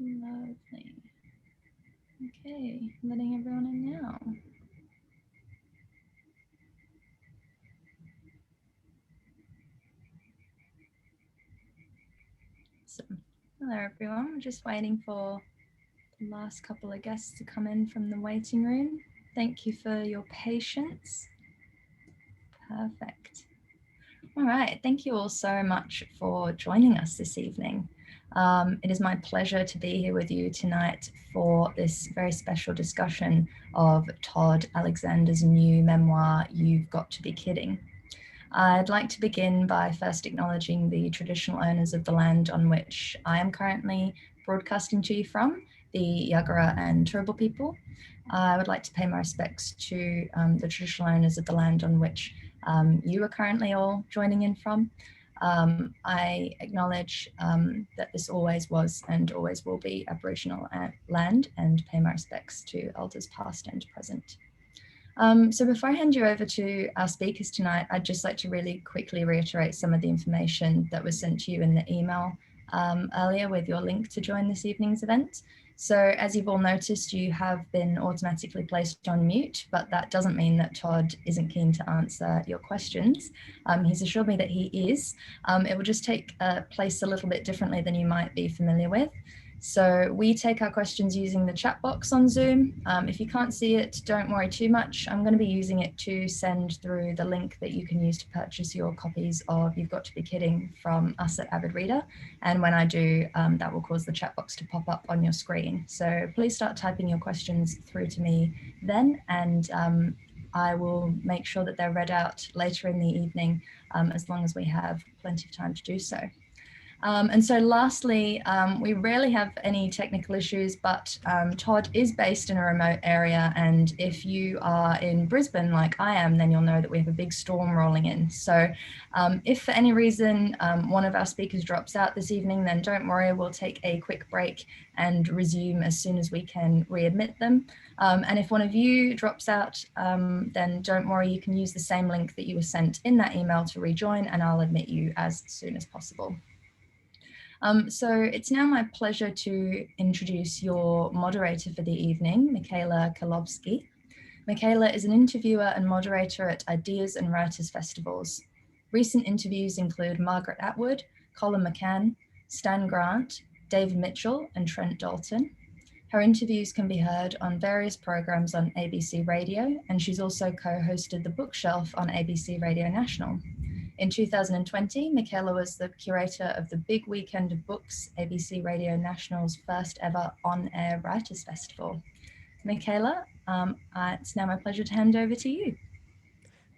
Lovely. Okay, letting everyone in now. Awesome. Hello, everyone. We're just waiting for the last couple of guests to come in from the waiting room. Thank you for your patience. Perfect. All right. Thank you all so much for joining us this evening. It is my pleasure to be here with you tonight for this very special discussion of Todd Alexander's new memoir, You've Got to Be Kidding. I'd like to begin by first acknowledging the traditional owners of the land on which I am currently broadcasting to you from, the Yagara and Turrbal people. I would like to pay my respects to the traditional owners of the land on which you are currently all joining in from. I acknowledge that this always was and always will be Aboriginal land, and pay my respects to elders past and present. So before I hand you over to our speakers tonight, I'd just like to really quickly reiterate some of the information that was sent to you in the email earlier with your link to join this evening's event. So as you've all noticed, you have been automatically placed on mute, but that doesn't mean that Todd isn't keen to answer your questions. He's assured me that he is. It will just take place a little bit differently than you might be familiar with. So we take our questions using the chat box on Zoom. If you can't see it, don't worry too much. I'm going to be using it to send through the link that you can use to purchase your copies of You've Got to Be Kidding from us at Avid Reader. And when I do, that will cause the chat box to pop up on your screen. So please start typing your questions through to me then, and I will make sure that they're read out later in the evening, as long as we have plenty of time to do so. And so lastly, we rarely have any technical issues, but Todd is based in a remote area. And if you are in Brisbane, like I am, then you'll know that we have a big storm rolling in. So if for any reason one of our speakers drops out this evening, then don't worry, we'll take a quick break and resume as soon as we can readmit them. And if one of you drops out, then don't worry, you can use the same link that you were sent in that email to rejoin, and I'll admit you as soon as possible. So it's now my pleasure to introduce your moderator for the evening, Michaela Kalowski. Michaela is an interviewer and moderator at Ideas and Writers Festivals. Recent interviews include Margaret Atwood, Colin McCann, Stan Grant, David Mitchell, and Trent Dalton. Her interviews can be heard on various programs on ABC Radio, and she's also co-hosted The Bookshelf on ABC Radio National. In 2020, Michaela was the curator of the Big Weekend of Books, ABC Radio National's first ever on-air Writers' Festival. Michaela, it's now my pleasure to hand over to you.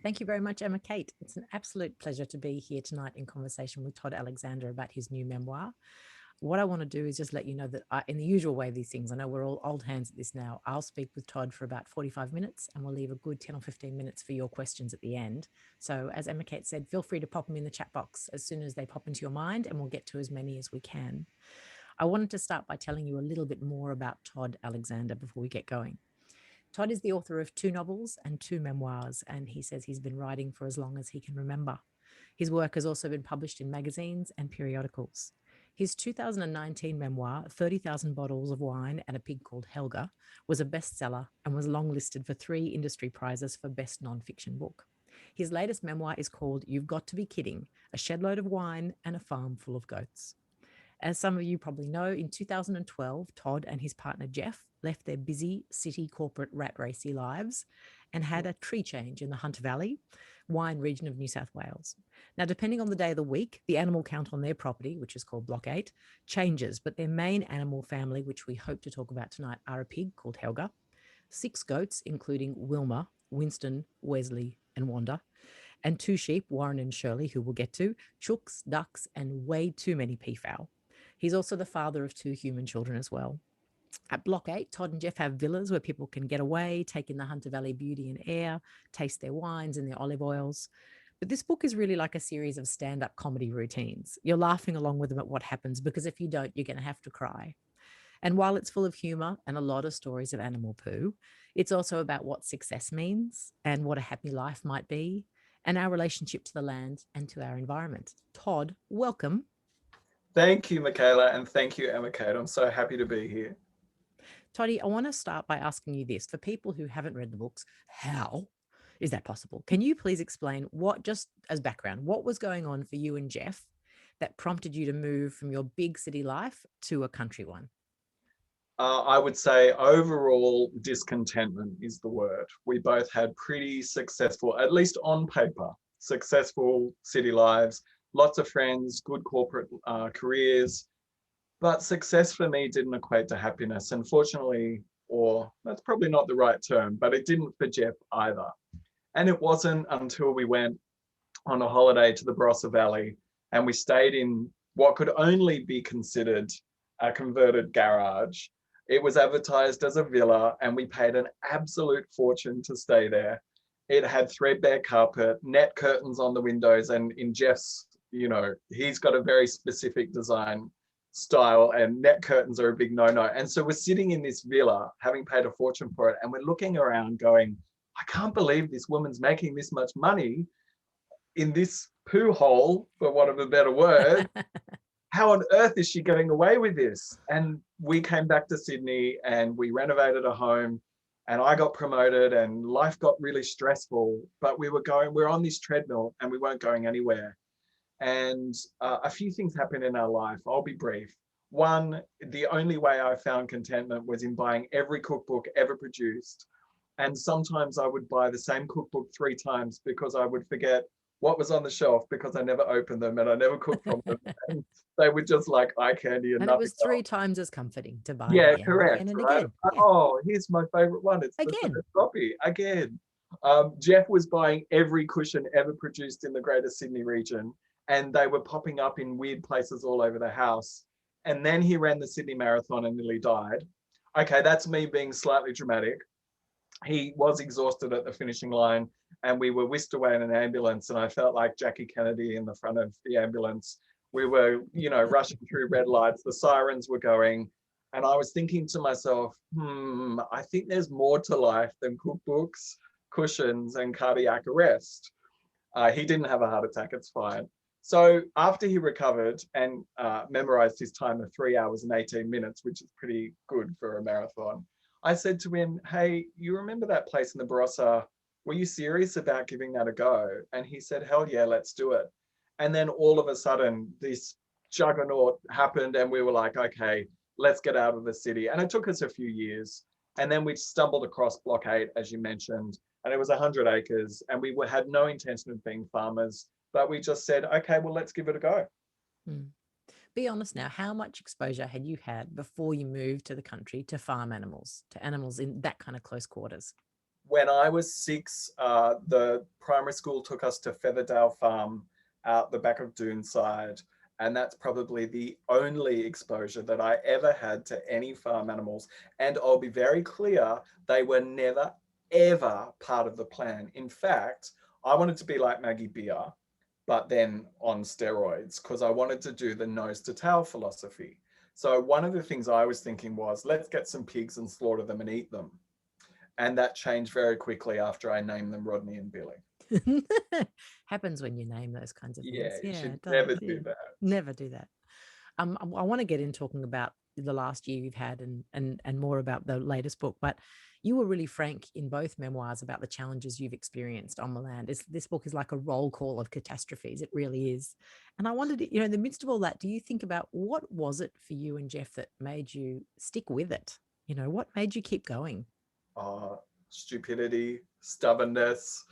Thank you very much, Emma Kate. It's an absolute pleasure to be here tonight in conversation with Todd Alexander about his new memoir. What I want to do is just let you know that in the usual way of these things, I know we're all old hands at this now, I'll speak with Todd for about 45 minutes and we'll leave a good 10 or 15 minutes for your questions at the end. So as Emma Kate said, feel free to pop them in the chat box as soon as they pop into your mind, and we'll get to as many as we can. I wanted to start by telling you a little bit more about Todd Alexander before we get going. Todd is the author of 2 novels and 2 memoirs, and he says he's been writing for as long as he can remember. His work has also been published in magazines and periodicals. His 2019 memoir, 30,000 Bottles of Wine and a Pig Called Helga, was a bestseller and was longlisted for 3 industry prizes for Best Nonfiction Book. His latest memoir is called You've Got to Be Kidding, A Shedload of Wine and a Farm Full of Goats. As some of you probably know, in 2012, Todd and his partner Jeff left their busy city corporate rat racy lives and had a tree change in the Hunter Valley wine region of New South Wales. Now, depending on the day of the week, the animal count on their property, which is called Block 8, changes, but their main animal family, which we hope to talk about tonight, are a pig called Helga, 6 goats, including Wilma, Winston, Wesley, and Wanda, and 2 sheep, Warren and Shirley, who we'll get to, chooks, ducks, and way too many peafowl. He's also the father of 2 human children as well. At Block 8, Todd and Jeff have villas where people can get away, take in the Hunter Valley beauty and air, taste their wines and their olive oils. But this book is really like a series of stand-up comedy routines. You're laughing along with them at what happens, because if you don't, you're going to have to cry. And while it's full of humour and a lot of stories of animal poo, it's also about what success means and what a happy life might be, and our relationship to the land and to our environment. Todd, welcome. Thank you, Michaela, and thank you, Emma Kate. I'm so happy to be here. Toddy, I want to start by asking you this. For people who haven't read the books, how is that possible? Can you please explain what, just as background, what was going on for you and Jeff that prompted you to move from your big city life to a country one? I would say overall discontentment is the word. We both had pretty successful, at least on paper, successful city lives, lots of friends, good corporate careers, but success for me didn't equate to happiness. And fortunately, or that's probably not the right term, but it didn't for Jeff either. And it wasn't until we went on a holiday to the Barossa Valley and we stayed in what could only be considered a converted garage. It was advertised as a villa and we paid an absolute fortune to stay there. It had threadbare carpet, net curtains on the windows, and in Jeff's, he's got a very specific design style and net curtains are a big no-no. And so we're sitting in this villa, having paid a fortune for it, and we're looking around going, I can't believe this woman's making this much money in this poo hole, for want of a better word. How on earth is she getting away with this? And we came back to Sydney and we renovated a home and I got promoted and life got really stressful, but we're on this treadmill and we weren't going anywhere. And a few things happened in our life. I'll be brief. One, the only way I found contentment was in buying every cookbook ever produced. And sometimes I would buy the same cookbook 3 times because I would forget what was on the shelf because I never opened them and I never cooked from them. And they were just like eye candy and it was 3 else. times as comforting to buy. Yeah, again, correct. and right? again. Yeah. Oh, here's my favorite one. It's again. the copy again. Jeff was buying every cushion ever produced in the Greater Sydney region, and they were popping up in weird places all over the house. And then he ran the Sydney Marathon and nearly died. Okay, that's me being slightly dramatic. He was exhausted at the finishing line and we were whisked away in an ambulance, and I felt like Jackie Kennedy in the front of the ambulance. We were, rushing through red lights, the sirens were going, and I was thinking to myself, I think there's more to life than cookbooks, cushions, and cardiac arrest. He didn't have a heart attack, it's fine. So after he recovered and memorized his time of 3 hours and 18 minutes, which is pretty good for a marathon, I said to him, hey, you remember that place in the Barossa? Were you serious about giving that a go? And he said, hell yeah, let's do it. And then all of a sudden, this juggernaut happened and we were like, okay, let's get out of the city. And it took us a few years. And then we stumbled across Block 8, as you mentioned, and it was 100 acres and we had no intention of being farmers, but we just said, okay, well, let's give it a go. Be honest now, how much exposure had you had before you moved to the country to farm animals, to animals in that kind of close quarters? When I was 6, the primary school took us to Featherdale Farm out the back of Doonside. And that's probably the only exposure that I ever had to any farm animals. And I'll be very clear, they were never, ever part of the plan. In fact, I wanted to be like Maggie Beer, but then on steroids, because I wanted to do the nose to tail philosophy. So one of the things I was thinking was, let's get some pigs and slaughter them and eat them. And that changed very quickly after I named them Rodney and Billy. Happens when you name those kinds of things. Yeah, you should never do that. Never do that. I want to get in talking about the last year you've had and more about the latest book, but you were really frank in both memoirs about the challenges you've experienced on the land. This book is like a roll call of catastrophes. It really is. And I wondered, in the midst of all that, do you think about what was it for you and Jeff that made you stick with it? What made you keep going? Stupidity, stubbornness.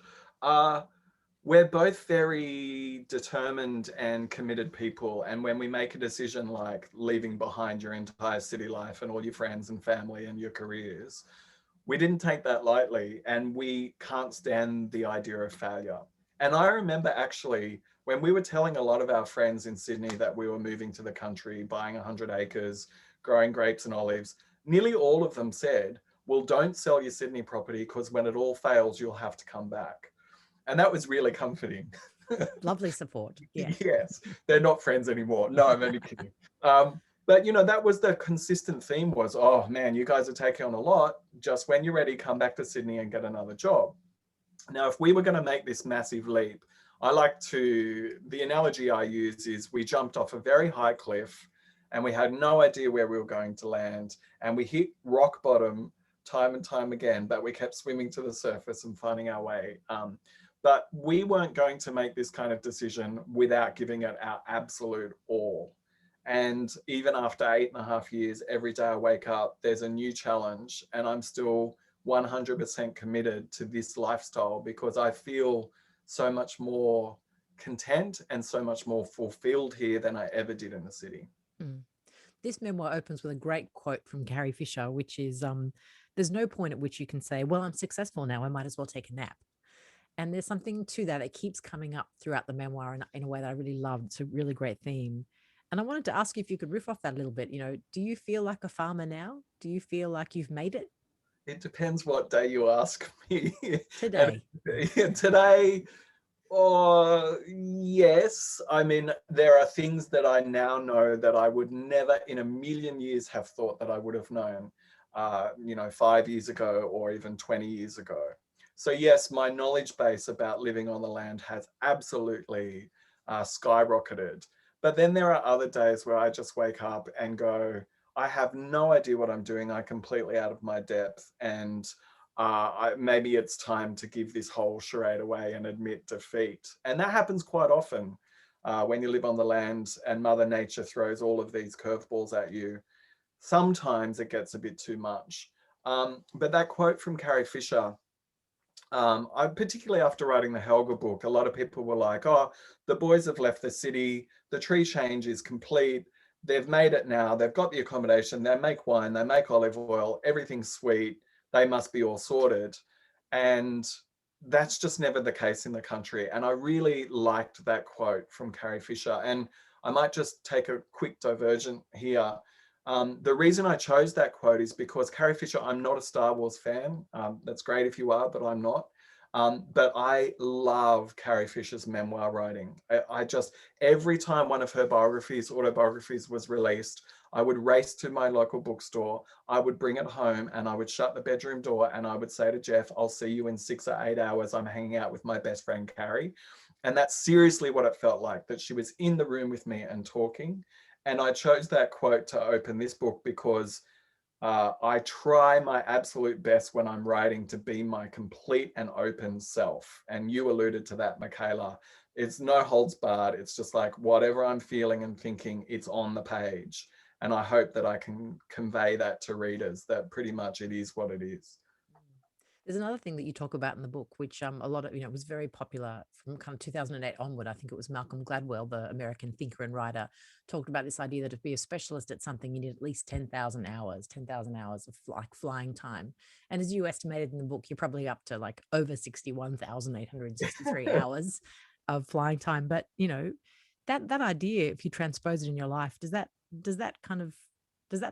We're both very determined and committed people. And when we make a decision like leaving behind your entire city life and all your friends and family and your careers, we didn't take that lightly, and we can't stand the idea of failure. And I remember actually when we were telling a lot of our friends in Sydney that we were moving to the country, buying 100 acres, growing grapes and olives, nearly all of them said, well, don't sell your Sydney property because when it all fails, you'll have to come back. And that was really comforting. Lovely support. Yeah. Yes, they're not friends anymore. No, I'm only kidding. But that was the consistent theme was, oh man, you guys are taking on a lot. Just when you're ready, come back to Sydney and get another job. Now, if we were going to make this massive leap, the analogy I use is we jumped off a very high cliff and we had no idea where we were going to land, and we hit rock bottom time and time again, but we kept swimming to the surface and finding our way. But we weren't going to make this kind of decision without giving it our absolute all. And even after 8.5 years, every day I wake up, there's a new challenge, and I'm still 100% committed to this lifestyle because I feel so much more content and so much more fulfilled here than I ever did in the city. This memoir opens with a great quote from Carrie Fisher, which is, there's no point at which you can say, well, I'm successful now, I might as well take a nap. And there's something to that. It keeps coming up throughout the memoir in a way that I really loved. It's a really great theme. And I wanted to ask you if you could riff off that a little bit. Do you feel like a farmer now? Do you feel like you've made it? It depends what day you ask me. Today. Today, yes. I mean, there are things that I now know that I would never in a million years have thought that I would have known, 5 years ago or even 20 years ago. So yes, my knowledge base about living on the land has absolutely skyrocketed. But then there are other days where I just wake up and go, I have no idea what I'm doing. I'm completely out of my depth. And maybe it's time to give this whole charade away and admit defeat. And that happens quite often when you live on the land and Mother Nature throws all of these curveballs at you. Sometimes it gets a bit too much. But that quote from Carrie Fisher, I particularly after writing the Helga book, a lot of people were like, oh, the boys have left the city, the tree change is complete, they've made it now, they've got the accommodation, they make wine, they make olive oil, everything's sweet, they must be all sorted. And that's just never the case in the country. And I really liked that quote from Carrie Fisher. And I might just take a quick divergent here. The reason I chose that quote is because Carrie Fisher, I'm not a Star Wars fan. That's great if you are, but I'm not. But I love Carrie Fisher's memoir writing. I just, every time one of her autobiographies was released, I would race to my local bookstore, I would bring it home and I would shut the bedroom door and I would say to Jeff, I'll see you in 6 or 8 hours. I'm hanging out with my best friend, Carrie. And that's seriously what it felt like, that she was in the room with me and talking. And I chose that quote to open this book because I try my absolute best when I'm writing to be my complete and open self. And you alluded to that, Michaela. It's no holds barred. It's just like whatever I'm feeling and thinking, it's on the page. And I hope that I can convey that to readers, that pretty much it is what it is. There's another thing that you talk about in the book, which a lot of, was very popular from kind of 2008 onward. I think it was Malcolm Gladwell, the American thinker and writer, talked about this idea that to be a specialist at something, you need at least 10,000 hours of like flying time. And as you estimated in the book, you're probably up to like over 61,863 hours of flying time. But, that idea, if you transpose it in your life, does that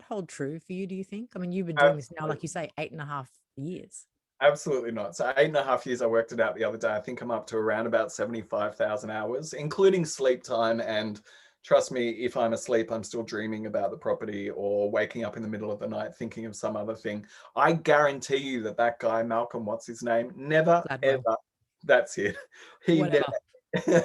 hold true for you, do you think? I mean, you've been doing this now, like you say, 8.5 years. Absolutely not. So 8.5 years, I worked it out the other day. I think I'm up to around about 75,000 hours, including sleep time. And trust me, if I'm asleep, I'm still dreaming about the property or waking up in the middle of the night thinking of some other thing. I guarantee you that guy, Malcolm, what's his name? Never, Gladwell. ever. That's it. He Whatever.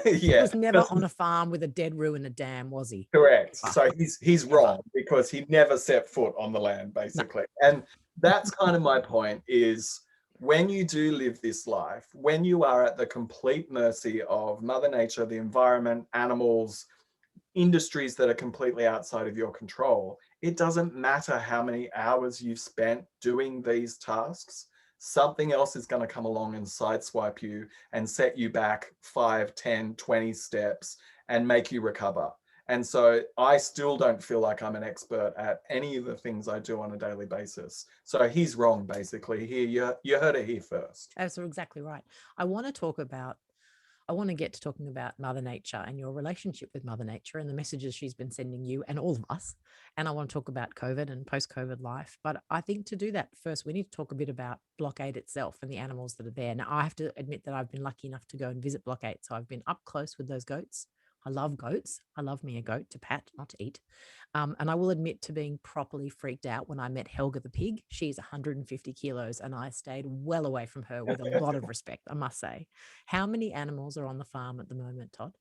He was never on a farm with a dead roo and a dam, was he? Correct. So he's wrong because he never set foot on the land, basically. No. And that's kind of my point is, when you do live this life, when you are at the complete mercy of Mother Nature, the environment, animals, industries that are completely outside of your control, it doesn't matter how many hours you've spent doing these tasks. Something else is going to come along and sideswipe you and set you back 5, 10, 20 steps and make you recover. And so I still don't feel like I'm an expert at any of the things I do on a daily basis. So he's wrong, basically. Here, you heard it here first. That's exactly right. I want to get to talking about Mother Nature and your relationship with Mother Nature and the messages she's been sending you and all of us. And I want to talk about COVID and post-COVID life. But I think to do that, first, we need to talk a bit about Block 8 itself and the animals that are there. Now, I have to admit that I've been lucky enough to go and visit Block 8. So I've been up close with those goats. I love goats. I love me a goat to pat, not to eat. And I will admit to being properly freaked out when I met Helga the pig. She's 150 kilos, and I stayed well away from her with a lot of respect, I must say. How many animals are on the farm at the moment, Todd?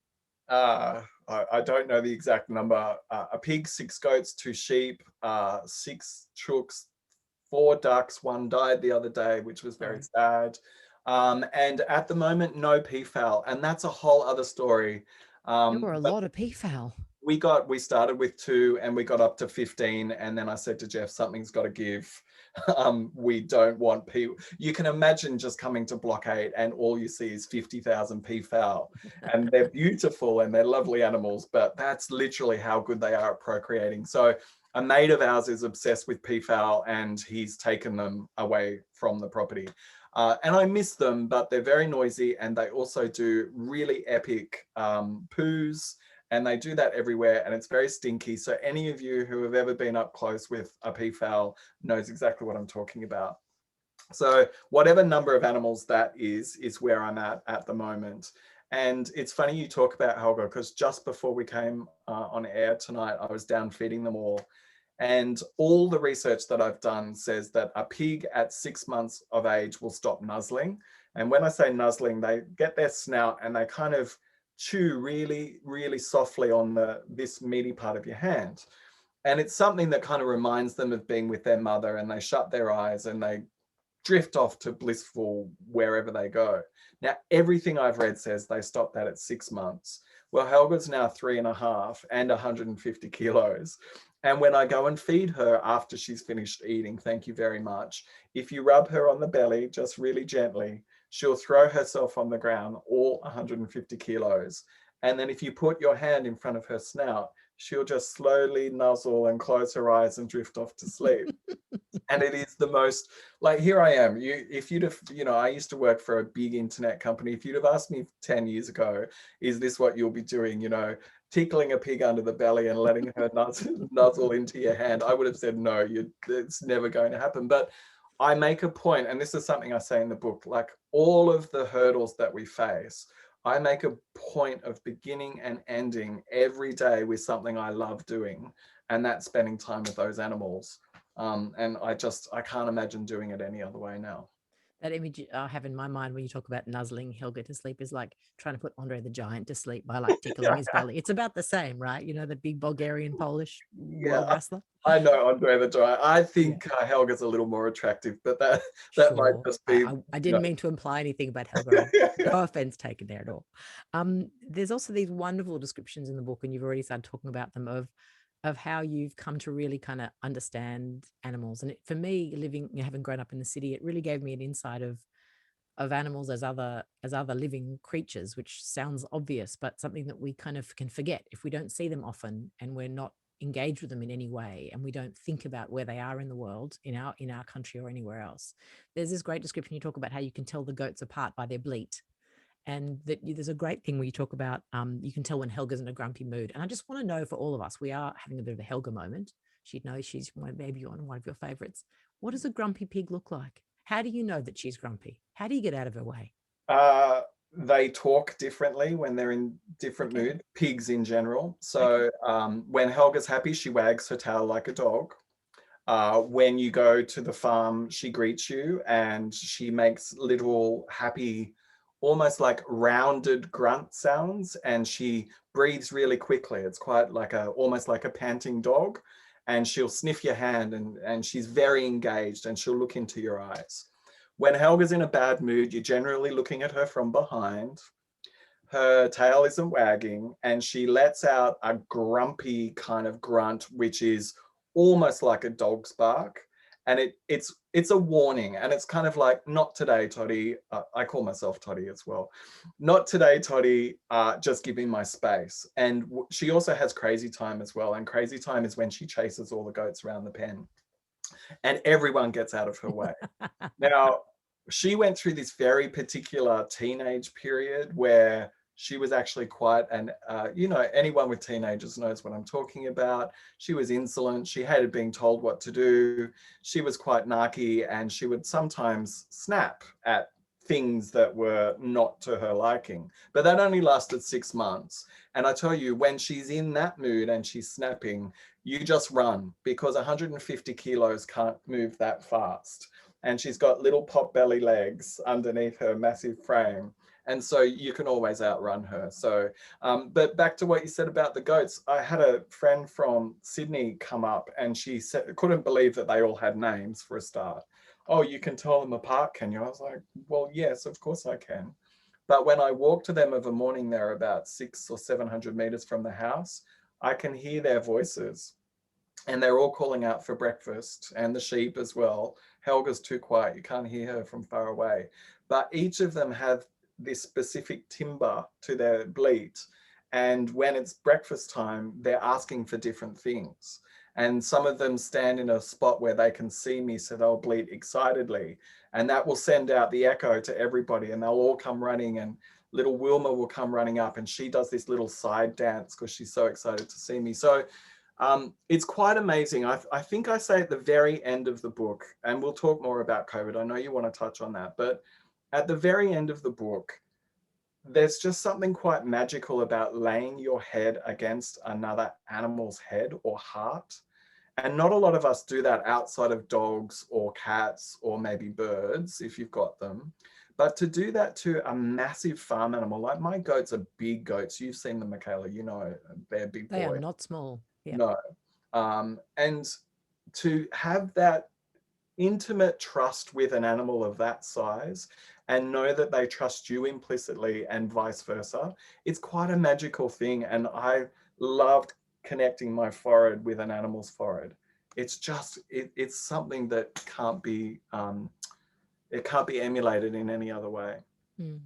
I don't know the exact number. A pig, 6 goats, 2 sheep, 6 chooks, 4 ducks. One died the other day, which was very sad. And at the moment, no peafowl, and that's a whole other story. There were a lot of peafowl. We started with 2 and we got up to 15, and then I said to Jeff, something's got to give. We don't want people. You can imagine just coming to Block 8 and all you see is 50,000 peafowl, and they're beautiful and they're lovely animals, but that's literally how good they are at procreating. So a mate of ours is obsessed with peafowl, and he's taken them away from the property. And I miss them, but they're very noisy, and they also do really epic poos, and they do that everywhere, and it's very stinky. So any of you who have ever been up close with a peafowl knows exactly what I'm talking about. So whatever number of animals that is where I'm at the moment. And it's funny you talk about Helga, because just before we came on air tonight, I was down feeding them all. And all the research that I've done says that a pig at 6 months of age will stop nuzzling. And when I say nuzzling, they get their snout and they kind of chew really, really softly on this meaty part of your hand. And it's something that kind of reminds them of being with their mother, and they shut their eyes and they drift off to blissful wherever they go. Now, everything I've read says they stop that at 6 months. Well, Helga's now 3.5 and 150 kilos. And when I go and feed her after she's finished eating, thank you very much, if you rub her on the belly just really gently, she'll throw herself on the ground, all 150 kilos. And then if you put your hand in front of her snout, she'll just slowly nuzzle and close her eyes and drift off to sleep. And it is the most, like, here I am. If you'd have, I used to work for a big internet company. If you'd have asked me 10 years ago, is this what you'll be doing? Tickling a pig under the belly and letting her nuzzle into your hand, I would have said, no, it's never going to happen. But I make a point, and this is something I say in the book, like all of the hurdles that we face, I make a point of beginning and ending every day with something I love doing, and that's spending time with those animals. And I can't imagine doing it any other way now. That image I have in my mind when you talk about nuzzling Helga to sleep is like trying to put Andre the Giant to sleep by like tickling his belly. It's about the same, right? The big Bulgarian Polish world wrestler. I know Andre the Giant. I think Helga's a little more attractive, but that Sure. might just be. I didn't mean to imply anything about Helga. No offense taken there at all. There's also these wonderful descriptions in the book, and you've already started talking about them, of how you've come to really kind of understand animals. And for me, having grown up in the city, it really gave me an insight of animals as other living creatures, which sounds obvious, but something that we kind of can forget if we don't see them often and we're not engaged with them in any way, and we don't think about where they are in the world, in our country or anywhere else. There's this great description you talk about how you can tell the goats apart by their bleat. And there's a great thing where you talk about you can tell when Helga's in a grumpy mood. And I just want to know, for all of us, we are having a bit of a Helga moment. She'd know she's maybe on one of your favorites. What does a grumpy pig look like? How do you know that she's grumpy? How do you get out of her way? They talk differently when they're in different moods, pigs in general. So when Helga's happy, she wags her tail like a dog. When you go to the farm, she greets you and she makes little happy, almost like rounded grunt sounds, and she breathes really quickly. It's quite like almost like a panting dog, and she'll sniff your hand, and she's very engaged, and she'll look into your eyes. When Helga's in a bad mood, you're generally looking at her from behind. Her tail isn't wagging, and she lets out a grumpy kind of grunt, which is almost like a dog's bark. And it's a warning, and it's kind of like, not today, Toddy. I call myself Toddy as well. Not today, Toddy. Just give me my space. And she also has crazy time as well. And crazy time is when she chases all the goats around the pen, and everyone gets out of her way. Now, she went through this very particular teenage period where she was actually quite anyone with teenagers knows what I'm talking about. She was insolent. She hated being told what to do. She was quite narky, and she would sometimes snap at things that were not to her liking. But that only lasted 6 months. And I tell you, when she's in that mood and she's snapping, you just run, because 150 kilos can't move that fast. And she's got little pot belly legs underneath her massive frame. And so you can always outrun her. So, but back to what you said about the goats, I had a friend from Sydney come up, and she said, couldn't believe that they all had names for a start. Oh, you can tell them apart, can you? I was like, well, yes, of course I can. But when I walk to them of a morning, they're about 600 or 700 meters from the house, I can hear their voices. And they're all calling out for breakfast, and the sheep as well. Helga's too quiet, you can't hear her from far away. But each of them have this specific timbre to their bleat. And when it's breakfast time, they're asking for different things. And some of them stand in a spot where they can see me, so they'll bleat excitedly. And that will send out the echo to everybody, and they'll all come running, and little Wilma will come running up, and she does this little side dance because she's so excited to see me. So it's quite amazing. I think I say at the very end of the book, and we'll talk more about COVID, I know you want to touch on that, but at the very end of the book, there's just something quite magical about laying your head against another animal's head or heart. And not a lot of us do that outside of dogs or cats or maybe birds, if you've got them. But to do that to a massive farm animal, like my goats are big goats. You've seen them, Michaela, you know, they're big boys. They are not small. Yeah. No. And to have that intimate trust with an animal of that size and know that they trust you implicitly and vice versa, it's quite a magical thing. And I loved connecting my forehead with an animal's forehead. It's just, it's something that can't be, it can't be emulated in any other way. Mm.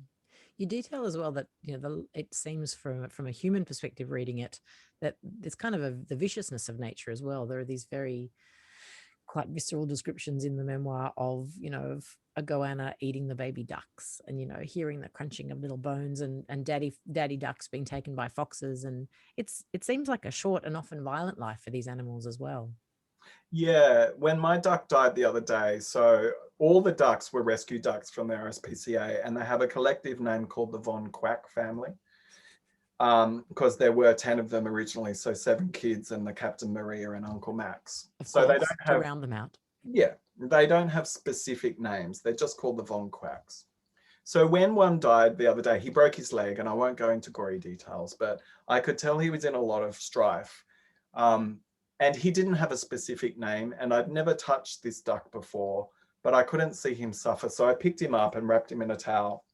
You detail as well that, you know, it seems from a human perspective reading it, that there's kind of the viciousness of nature as well. There are these very quite visceral descriptions in the memoir of, you know, of a goanna eating the baby ducks, and, you know, hearing the crunching of little bones, and daddy ducks being taken by foxes. And it seems like a short and often violent life for these animals as well. Yeah, when my duck died the other day, so all the ducks were rescue ducks from the RSPCA, and they have a collective name called the Von Quack family, because there were 10 of them originally, so 7 kids and the Captain Maria and Uncle Max. So they don't have to round them out. Yeah, they don't have specific names. They're just called the Von Quacks. So when one died the other day, he broke his leg, and I won't go into gory details, but I could tell he was in a lot of strife. And he didn't have a specific name, and I'd never touched this duck before, but I couldn't see him suffer. So I picked him up and wrapped him in a towel.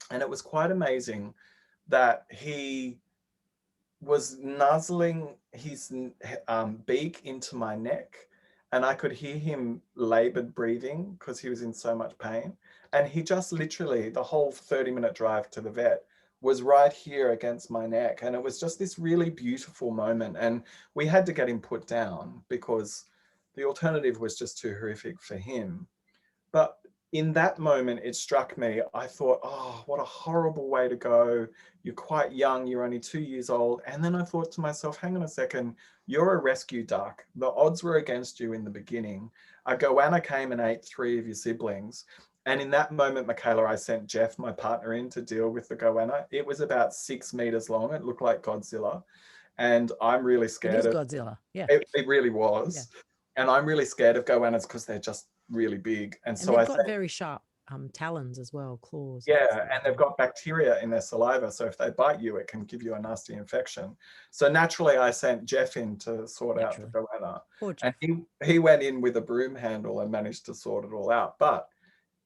And it was quite amazing that he was nuzzling his beak into my neck, and I could hear him labored breathing because he was in so much pain. And he just literally, the whole 30-minute drive to the vet was right here against my neck. And it was just this really beautiful moment. And we had to get him put down because the alternative was just too horrific for him. But in that moment, it struck me, I thought, oh, what a horrible way to go. You're quite young, you're only 2 years old. And then I thought to myself, hang on a second, you're a rescue duck. The odds were against you in the beginning. A goanna came and ate 3 of your siblings. And in that moment, Michaela, I sent Jeff, my partner, in to deal with the goanna. It was about 6 meters long. It looked like Godzilla. And I'm really scared. It is Godzilla, yeah. It really was. Yeah. And I'm really scared of goannas because they're just really big. And so they've got very sharp talons as well, claws. Yeah, and they've got bacteria in their saliva. So if they bite you, it can give you a nasty infection. So naturally, I sent Jeff in to sort out the goanna. And he went in with a broom handle and managed to sort it all out. But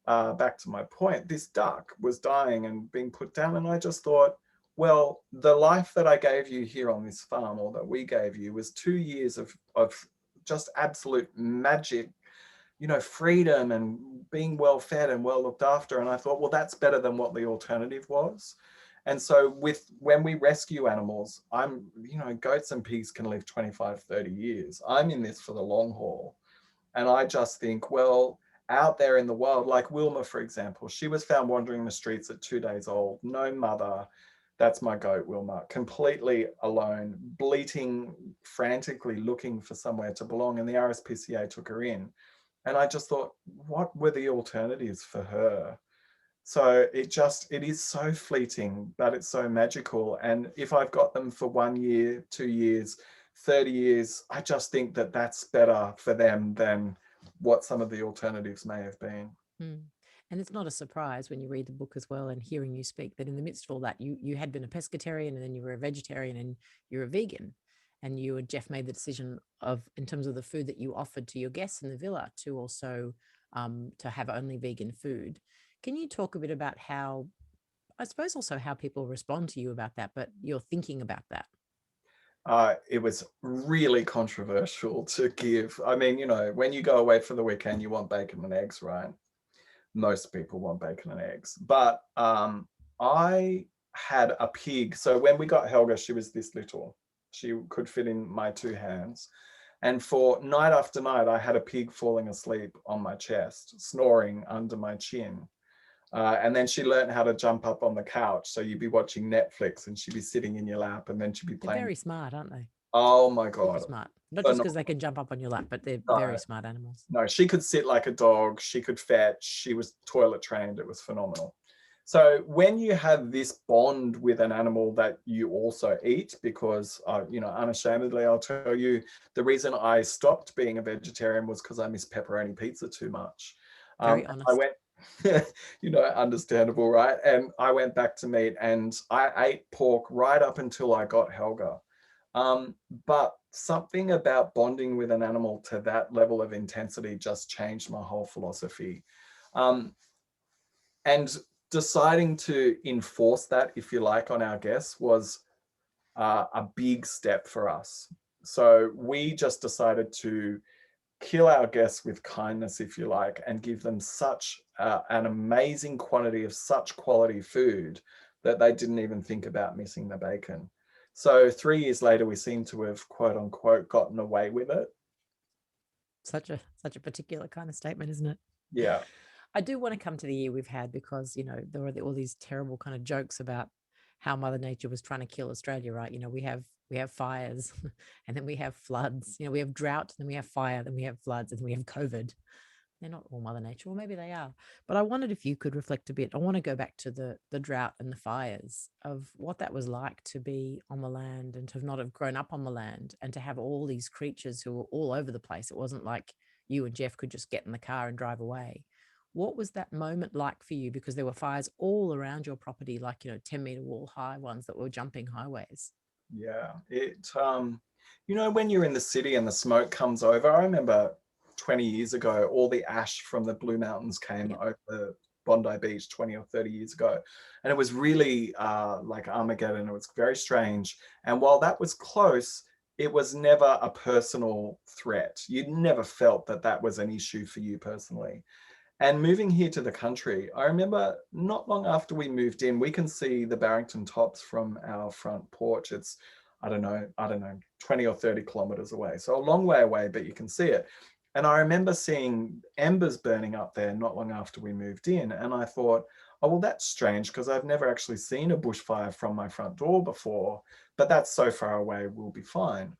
back to my point, this duck was dying and being put down. And I just thought, well, the life that I gave you here on this farm, or that we gave you, was 2 years of just absolute magic, you know, freedom and being well fed and well looked after. And I thought, well, that's better than what the alternative was. And so when we rescue animals, you know, goats and pigs can live 25, 30 years. I'm in this for the long haul. And I just think, well, out there in the wild, like Wilma, for example, she was found wandering the streets at 2 days old, no mother. That's my goat, Wilma, completely alone, bleating, frantically looking for somewhere to belong. And the RSPCA took her in. And I just thought, what were the alternatives for her? So it is so fleeting, but it's so magical. And if I've got them for 1 year, 2 years, 30 years, I just think that that's better for them than what some of the alternatives may have been. Mm. And it's not a surprise when you read the book as well and hearing you speak that in the midst of all that, you had been a pescatarian and then you were a vegetarian and you're a vegan. And you and Jeff made the decision of, in terms of the food that you offered to your guests in the villa, to also to have only vegan food. Can you talk a bit about how, I suppose also how people respond to you about that, but you're thinking about that? It was really controversial to give. I mean, you know, when you go away for the weekend, you want bacon and eggs, right? Most people want bacon and eggs. But I had a pig. So when we got Helga, she was this little. She could fit in my 2 hands. And for night after night, I had a pig falling asleep on my chest, snoring under my chin. And then she learned how to jump up on the couch. So you'd be watching Netflix and she'd be sitting in your lap and then she'd be They're playing. very smart, aren't they? Oh my Super God. smart. Not just because they can jump up on your lap, but they're very smart animals. No, she could sit like a dog. She could fetch. She was toilet trained. It was phenomenal. So when you have this bond with an animal that you also eat, because, you know, unashamedly, I'll tell you, the reason I stopped being a vegetarian was because I miss pepperoni pizza too much. Very honest. I went, you know, understandable, right? And I went back to meat and I ate pork right up until I got Helga. But something about bonding with an animal to that level of intensity just changed my whole philosophy. And deciding to enforce that, if you like, on our guests was a big step for us. So we just decided to kill our guests with kindness, if you like, and give them such an amazing quantity of such quality food that they didn't even think about missing the bacon. So 3 years later, we seem to have, quote unquote, gotten away with it. Such a particular kind of statement, isn't it? Yeah. I do want to come to the year we've had because, you know, there were all these terrible kind of jokes about how Mother Nature was trying to kill Australia, right? You know, we have fires and then we have floods, you know, we have drought, then we have fire, then we have floods, and then we have COVID. They're not all Mother Nature, or maybe they are. But I wondered if you could reflect a bit. I want to go back to the drought and the fires, of what that was like to be on the land and to not have grown up on the land and to have all these creatures who were all over the place. It wasn't like you and Jeff could just get in the car and drive away. What was that moment like for you? Because there were fires all around your property, like, you know, 10-meter wall high ones that were jumping highways. Yeah. You know, when you're in the city and the smoke comes over, I remember 20 years ago, all the ash from the Blue Mountains came over Bondi Beach 20 or 30 years ago. And it was really like Armageddon. It was very strange. And while that was close, it was never a personal threat. You never felt that that was an issue for you personally. And moving here to the country, I remember not long after we moved in, we can see the Barrington Tops from our front porch. It's, I don't know, 20 or 30 kilometers away. So a long way away, but you can see it. And I remember seeing embers burning up there not long after we moved in. And I thought, oh, well, that's strange because I've never actually seen a bushfire from my front door before, but that's so far away, we'll be fine.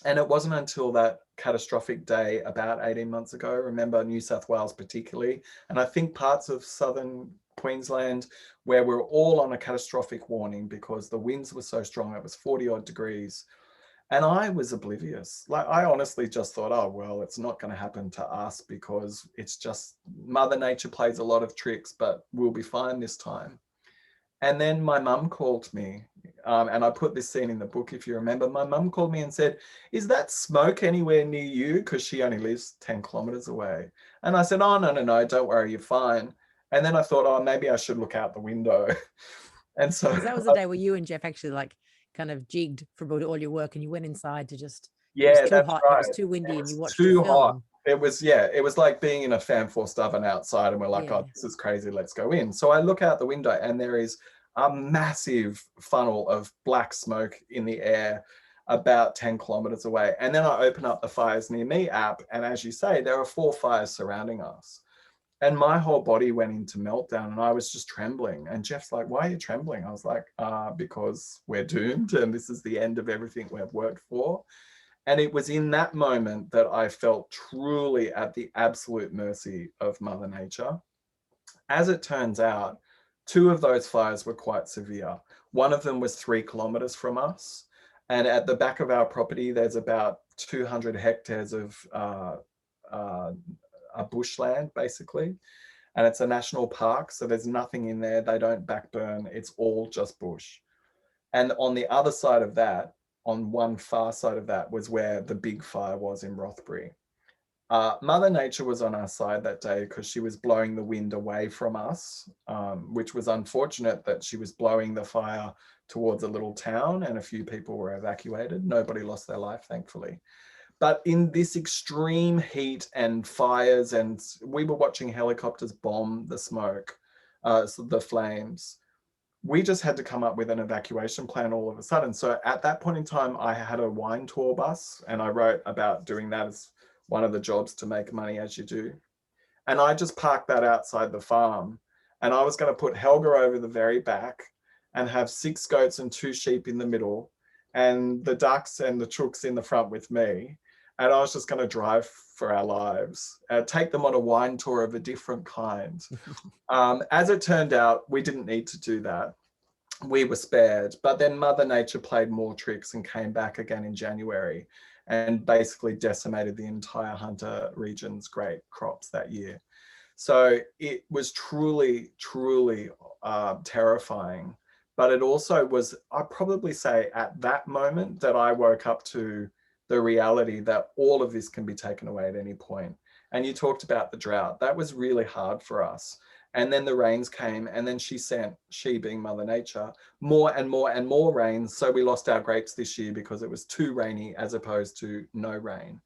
And it wasn't until that catastrophic day about 18 months ago, remember New South Wales particularly, and I think parts of southern Queensland, where we're all on a catastrophic warning because the winds were so strong, it was 40 odd degrees. And I was oblivious. Like, I honestly just thought, oh, well, it's not going to happen to us because it's just Mother Nature plays a lot of tricks, but we'll be fine this time. And then my mum called me, and I put this scene in the book, if you remember. My mum called me and said, is that smoke anywhere near you? Because she only lives 10 kilometers away. And I said, oh, no, don't worry, you're fine. And then I thought, oh, maybe I should look out the window. And so that was the day where you and Jeff actually like kind of jigged from all your work and you went inside to just, yeah, it was too that's hot, right. it was too windy, and you watched too a film. hot. It was like being in a fan forced oven outside, and we're like, Yeah. oh, this is crazy, let's go in. So I look out the window and there is a massive funnel of black smoke in the air about 10 kilometers away. And then I open up the Fires Near Me app, and as you say, there are 4 fires surrounding us. And my whole body went into meltdown and I was just trembling. And Jeff's like, why are you trembling? I was like, because we're doomed and this is the end of everything we've worked for. And it was in that moment that I felt truly at the absolute mercy of Mother Nature. As it turns out, two of those fires were quite severe. One of them was 3 kilometers from us. And at the back of our property, there's about 200 hectares of bushland, basically. And it's a national park, so there's nothing in there. They don't backburn. It's all just bush. And on the other side of that, on one far side of that, was where the big fire was in Rothbury. Mother Nature was on our side that day because she was blowing the wind away from us, which was unfortunate that she was blowing the fire towards a little town and a few people were evacuated. Nobody lost their life, thankfully. But in this extreme heat and fires, and we were watching helicopters bomb the smoke, the flames, we just had to come up with an evacuation plan all of a sudden. So at that point in time, I had a wine tour bus, and I wrote about doing that as one of the jobs to make money, as you do. And I just parked that outside the farm. And I was going to put Helga over the very back and have 6 goats and 2 sheep in the middle, and the ducks and the chooks in the front with me. And I was just going to drive for our lives, take them on a wine tour of a different kind. As it turned out, we didn't need to do that. We were spared. But then Mother Nature played more tricks and came back again in January and basically decimated the entire Hunter region's grape crops that year. So it was truly, truly terrifying. But it also was, I'd probably say at that moment that I woke up to the reality that all of this can be taken away at any point. And you talked about the drought. That was really hard for us. And then the rains came, and then she sent, she being Mother Nature, more and more and more rains. So we lost our grapes this year because it was too rainy as opposed to no rain.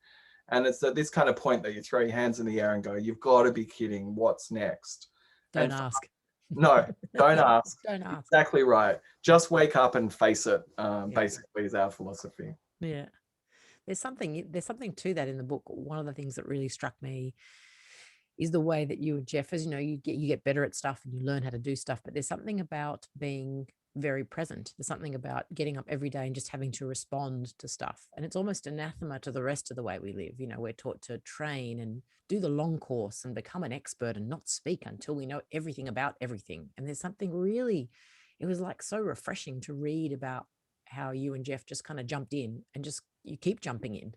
And it's at this kind of point that you throw your hands in the air and go, you've got to be kidding. What's next? Don't ask. No, don't ask. Don't ask. Exactly right. Just wake up and face it, basically, is our philosophy. Yeah. There's something to that in the book. One of the things that really struck me is the way that you and Jeff, as you know, you get better at stuff and you learn how to do stuff, but there's something about being very present. There's something about getting up every day and just having to respond to stuff. And it's almost anathema to the rest of the way we live. You know, we're taught to train and do the long course and become an expert and not speak until we know everything about everything. And there's something really, it was like so refreshing to read about how you and Jeff just kind of jumped in and just, you keep jumping in.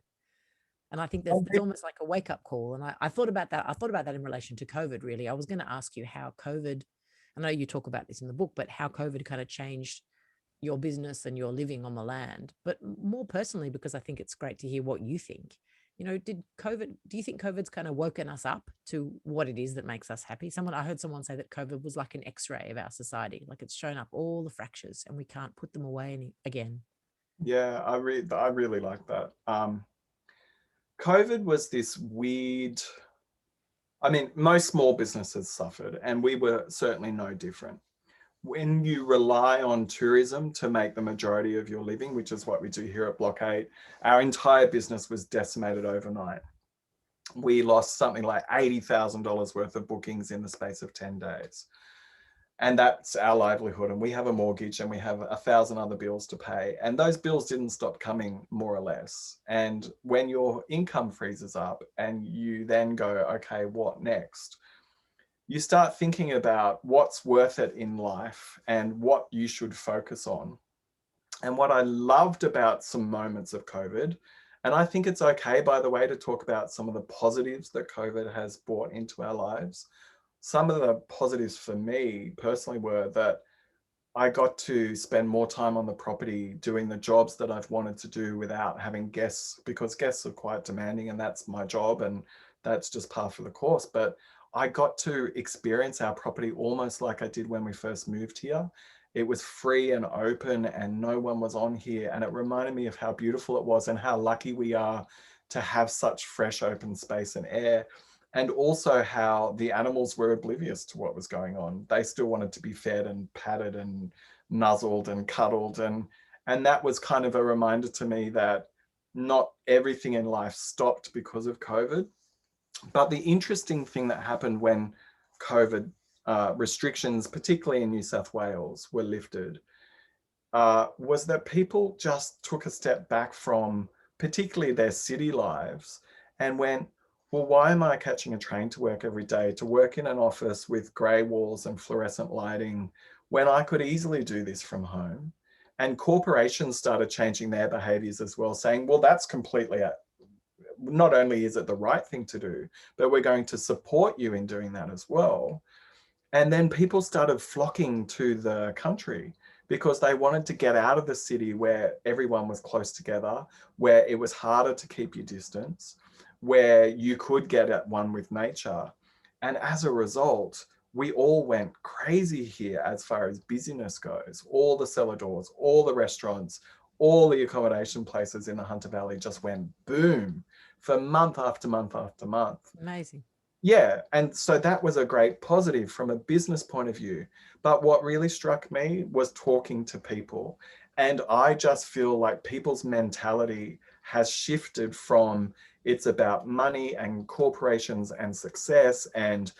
And I think it's almost like a wake-up call. And I thought about that. I thought about that in relation to COVID, really. I was going to ask you how COVID, I know you talk about this in the book, but how COVID kind of changed your business and your living on the land. But more personally, because I think it's great to hear what you think. You know, do you think COVID's kind of woken us up to what it is that makes us happy? I heard someone say that COVID was like an X-ray of our society. Like it's shown up all the fractures and we can't put them away again. Yeah, I really like that. COVID was this weird, I mean, most small businesses suffered, and we were certainly no different. When you rely on tourism to make the majority of your living, which is what we do here at Block 8, our entire business was decimated overnight. We lost something like $80,000 worth of bookings in the space of 10 days. And that's our livelihood. And we have a mortgage and we have 1,000 other bills to pay. And those bills didn't stop coming, more or less. And when your income freezes up and you then go, okay, what next? You start thinking about what's worth it in life and what you should focus on. And what I loved about some moments of COVID, and I think it's okay, by the way, to talk about some of the positives that COVID has brought into our lives. Some of the positives for me personally were that I got to spend more time on the property doing the jobs that I've wanted to do without having guests, because guests are quite demanding and that's my job and that's just par for the course. But I got to experience our property almost like I did when we first moved here. It was free and open and no one was on here. And it reminded me of how beautiful it was and how lucky we are to have such fresh open space and air. And also how the animals were oblivious to what was going on. They still wanted to be fed and patted and nuzzled and cuddled. And that was kind of a reminder to me that not everything in life stopped because of COVID. But the interesting thing that happened when COVID restrictions, particularly in New South Wales, were lifted, was that people just took a step back from particularly their city lives and went, well, why am I catching a train to work every day, to work in an office with grey walls and fluorescent lighting, when I could easily do this from home? And corporations started changing their behaviors as well, saying, well, that's completely, not only is it the right thing to do, but we're going to support you in doing that as well. And then people started flocking to the country because they wanted to get out of the city where everyone was close together, where it was harder to keep your distance, where you could get at one with nature. And as a result, we all went crazy here as far as busyness goes. All the cellar doors, all the restaurants, all the accommodation places in the Hunter Valley just went boom for month after month after month. Amazing. Yeah, and so that was a great positive from a business point of view. But what really struck me was talking to people. And I just feel like people's mentality has shifted from it's about money and corporations and success and,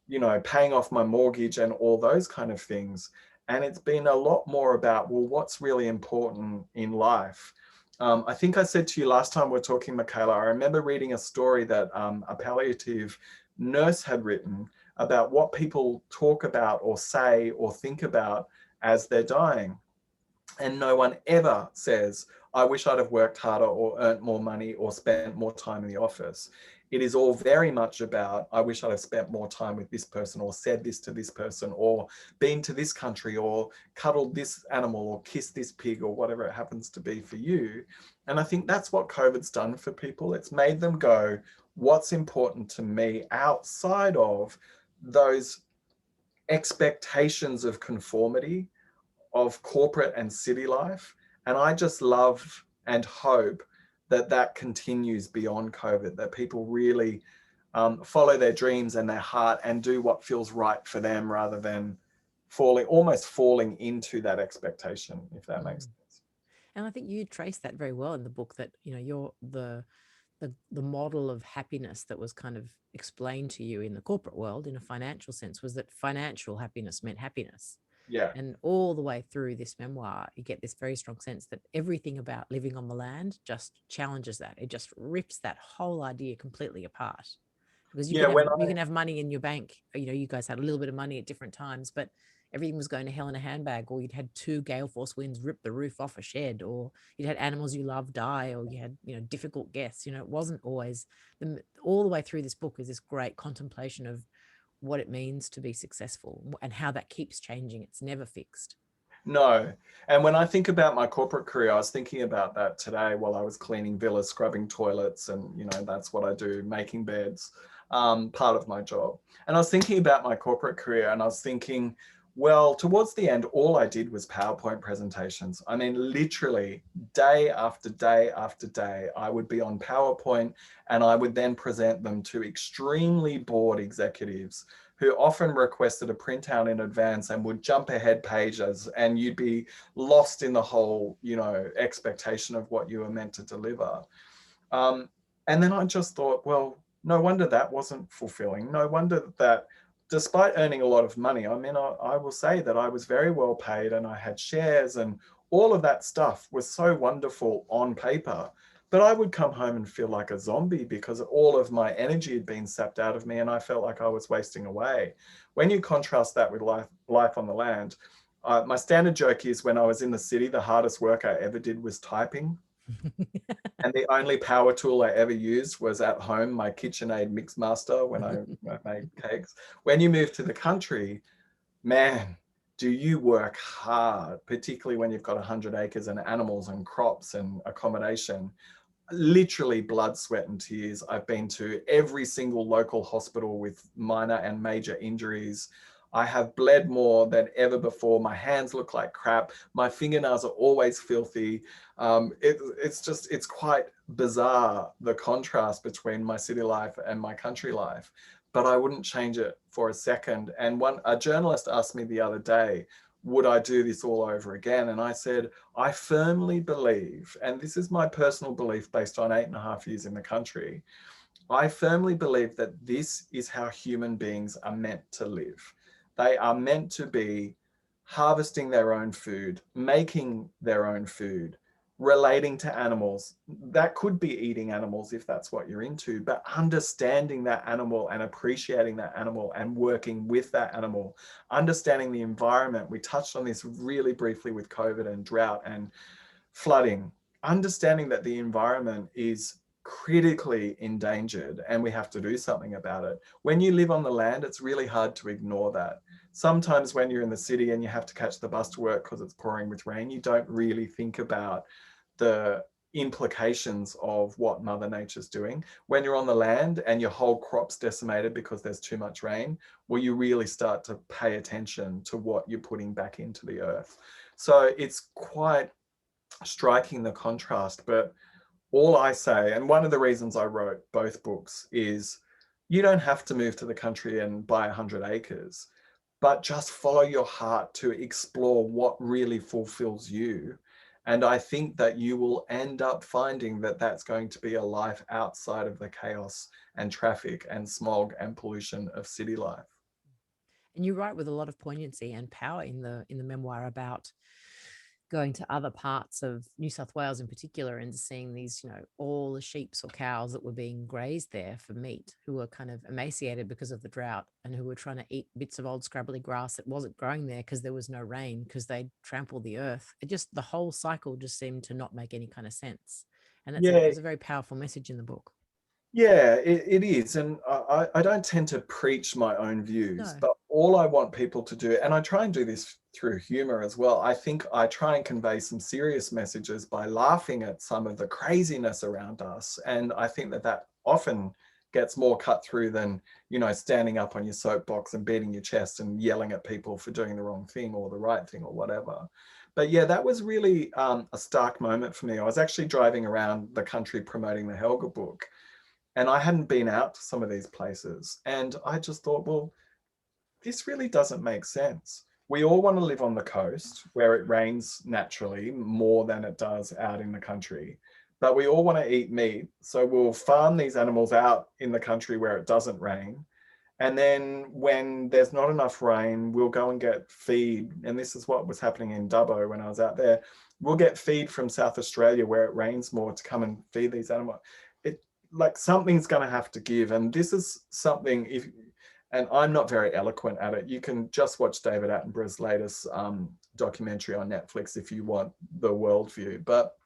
you know, paying off my mortgage and all those kind of things. And it's been a lot more about, well, what's really important in life? I think I said to you last time we were talking, Michaela, I remember reading a story that a palliative nurse had written about what people talk about or say or think about as they're dying. And no one ever says, I wish I'd have worked harder or earned more money or spent more time in the office. It is all very much about, I wish I'd have spent more time with this person or said this to this person or been to this country or cuddled this animal or kissed this pig or whatever it happens to be for you. And I think that's what COVID's done for people. It's made them go, what's important to me outside of those expectations of conformity of corporate and city life. And I just love and hope that that continues beyond COVID, that people really follow their dreams and their heart and do what feels right for them rather than almost falling into that expectation, if that makes sense. And I think you trace that very well in the book, that, you know, you're the model of happiness that was kind of explained to you in the corporate world in a financial sense was that financial happiness meant happiness. Yeah. And all the way through this memoir, you get this very strong sense that everything about living on the land just challenges that. It just rips that whole idea completely apart. Because you can have money in your bank. You know, you guys had a little bit of money at different times, but everything was going to hell in a handbag, or you'd had 2 gale force winds rip the roof off a shed, or you'd had animals you loved die, or you had, you know, difficult guests. You know, it wasn't always all the way through this book is this great contemplation of what it means to be successful and how that keeps changing. It's never fixed. No. And when I think about my corporate career, I was thinking about that today while I was cleaning villas, scrubbing toilets, and, you know, that's what I do, making beds, part of my job. And I was thinking about my corporate career and I was thinking, well, towards the end, all I did was PowerPoint presentations. I mean, literally day after day after day, I would be on PowerPoint and I would then present them to extremely bored executives who often requested a printout in advance and would jump ahead pages, and you'd be lost in the whole, you know, expectation of what you were meant to deliver. And then I just thought, well, no wonder that wasn't fulfilling. No wonder that despite earning a lot of money, I mean, I will say that I was very well paid and I had shares and all of that stuff was so wonderful on paper. But I would come home and feel like a zombie because all of my energy had been sapped out of me and I felt like I was wasting away. When you contrast that with life on the land, my standard joke is when I was in the city, the hardest work I ever did was typing. And the only power tool I ever used was at home, my KitchenAid Mixmaster when I made cakes. When you move to the country, man, do you work hard, particularly when you've got 100 acres and animals and crops and accommodation. Literally blood, sweat and tears. I've been to every single local hospital with minor and major injuries. I have bled more than ever before. My hands look like crap. My fingernails are always filthy. It's quite bizarre, the contrast between my city life and my country life, but I wouldn't change it for a second. And a journalist asked me the other day, would I do this all over again? And I said, I firmly believe, and this is my personal belief based on 8.5 years in the country, I firmly believe that this is how human beings are meant to live. They are meant to be harvesting their own food, making their own food, relating to animals. That could be eating animals if that's what you're into, but understanding that animal and appreciating that animal and working with that animal, understanding the environment. We touched on this really briefly with COVID and drought and flooding, understanding that the environment is critically endangered and we have to do something about it. When you live on the land, it's really hard to ignore that. Sometimes when you're in the city and you have to catch the bus to work because it's pouring with rain, you don't really think about the implications of what Mother Nature's doing. When you're on the land and your whole crop's decimated because there's too much rain, well, you really start to pay attention to what you're putting back into the earth. So it's quite striking, the contrast. But all I say, and one of the reasons I wrote both books, is you don't have to move to the country and buy 100 acres, but just follow your heart to explore what really fulfills you. And I think that you will end up finding that that's going to be a life outside of the chaos and traffic and smog and pollution of city life. And you write with a lot of poignancy and power in the memoir about going to other parts of New South Wales in particular and seeing these, all the sheep or cows that were being grazed there for meat, who were kind of emaciated because of the drought and who were trying to eat bits of old scrabbly grass that wasn't growing there because there was no rain, because they trampled the earth. It just, the whole cycle just seemed to not make any kind of sense. And it's a very powerful message in the book. Yeah, it is. And I don't tend to preach my own views, No. but all I want people to do, and I try and do this through humor as well, I think I try and convey some serious messages by laughing at some of the craziness around us. And I think that that often gets more cut through than, standing up on your soapbox and beating your chest and yelling at people for doing the wrong thing or the right thing or whatever. But yeah, that was really a stark moment for me. I was actually driving around the country promoting the Helga book, and I hadn't been out to some of these places. And I just thought, well, this really doesn't make sense. We all want to live on the coast where it rains naturally more than it does out in the country. But we all want to eat meat. So we'll farm these animals out in the country where it doesn't rain. And then when there's not enough rain, we'll go and get feed. And this is what was happening in Dubbo when I was out there. We'll get feed from South Australia where it rains more to come and feed these animals. Like something's going to have to give. And this is something, and I'm not very eloquent at it. You can just watch David Attenborough's latest documentary on Netflix if you want the worldview. But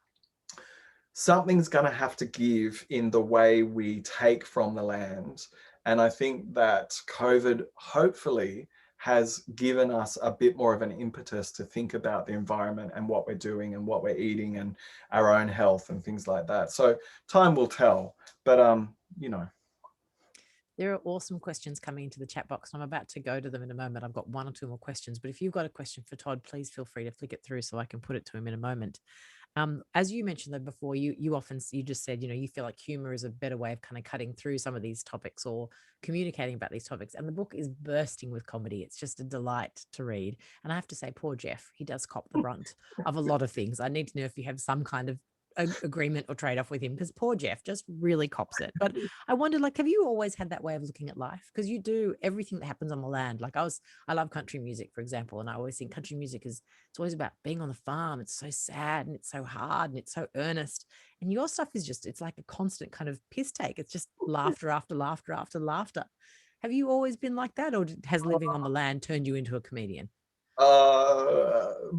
something's going to have to give in the way we take from the land. And I think that COVID hopefully has given us a bit more of an impetus to think about the environment and what we're doing and what we're eating and our own health and things like that. So time will tell, but There are awesome questions coming into the chat box. I'm about to go to them in a moment. I've got one or two more questions, but if you've got a question for Todd, please feel free to flick it through so I can put it to him in a moment. As you mentioned though before, you just said, you feel like humor is a better way of kind of cutting through some of these topics or communicating about these topics. And the book is bursting with comedy. It's just a delight to read. And I have to say, poor Jeff, he does cop the brunt of a lot of things. I need to know if you have some kind of agreement or trade-off with him, because poor Jeff just really cops it. But I wondered, have you always had that way of looking at life? Because you do everything that happens on the land. I love country music, for example, and I always think country music it's always about being on the farm. It's so sad and it's so hard and it's so earnest. And your stuff is it's like a constant kind of piss take. It's just laughter after laughter after laughter. Have you always been like that, or has living on the land turned you into a comedian?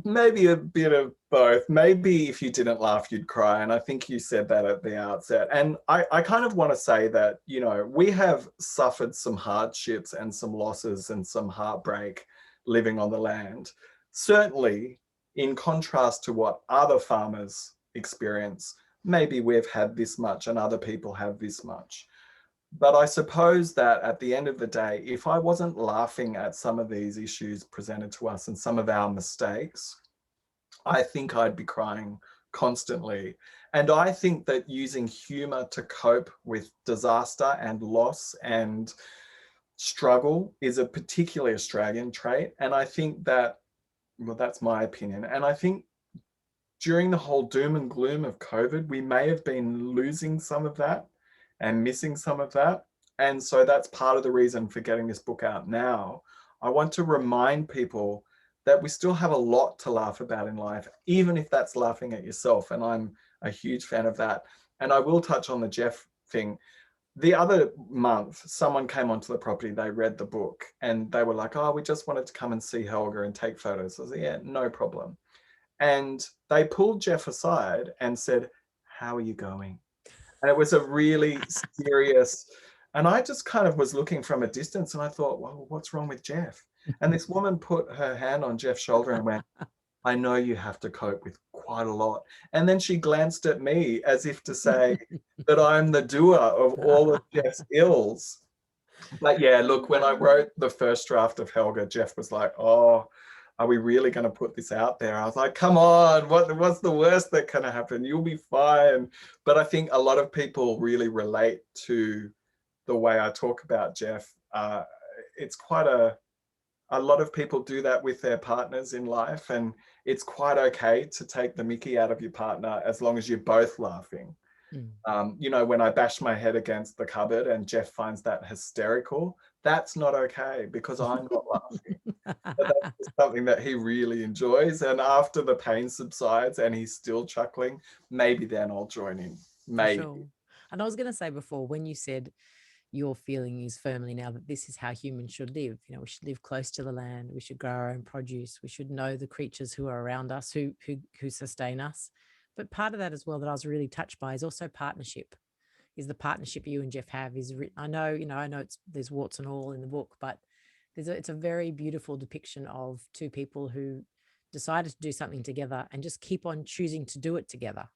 Maybe a bit of both. Maybe if you didn't laugh, you'd cry. And I think you said that at the outset. And I kind of want to say that, we have suffered some hardships and some losses and some heartbreak living on the land. Certainly, in contrast to what other farmers experience, maybe we've had this much and other people have this much. But I suppose that at the end of the day, if I wasn't laughing at some of these issues presented to us and some of our mistakes, I think I'd be crying constantly. And I think that using humor to cope with disaster and loss and struggle is a particularly Australian trait. And I think that, well, that's my opinion. And I think during the whole doom and gloom of COVID, we may have been losing some of that and missing some of that. And so that's part of the reason for getting this book out now. I want to remind people that we still have a lot to laugh about in life, even if that's laughing at yourself. And I'm a huge fan of that. And I will touch on the Jeff thing. The other month, someone came onto the property, they read the book and they were like, oh, we just wanted to come and see Helga and take photos. I was like, yeah, no problem. And they pulled Jeff aside and said, how are you going? And it was a really serious, and I just kind of was looking from a distance and I thought, well, what's wrong with Jeff? And this woman put her hand on Jeff's shoulder and went, I know you have to cope with quite a lot. And then she glanced at me as if to say that I'm the doer of all of Jeff's ills. But yeah, look, when I wrote the first draft of Helga, Jeff was like, oh, are we really going to put this out there? I was like, come on, what's the worst that can happen? You'll be fine. But I think a lot of people really relate to the way I talk about Jeff. It's quite a lot of people do that with their partners in life, and it's quite okay to take the mickey out of your partner as long as you're both laughing. You know, when I bash my head against the cupboard and Jeff finds that hysterical, that's not okay because I'm not laughing. But that's something that he really enjoys. And after the pain subsides and he's still chuckling, maybe then I'll join in. Maybe. Sure. And I was going to say before, when you said your feeling is firmly now that this is how humans should live, you know, we should live close to the land, we should grow our own produce, we should know the creatures who are around us, who sustain us. But part of that as well that I was really touched by is also partnership. Is the partnership you and Jeff have is written. I know there's warts and all in the book, but it's a very beautiful depiction of two people who decided to do something together and just keep on choosing to do it together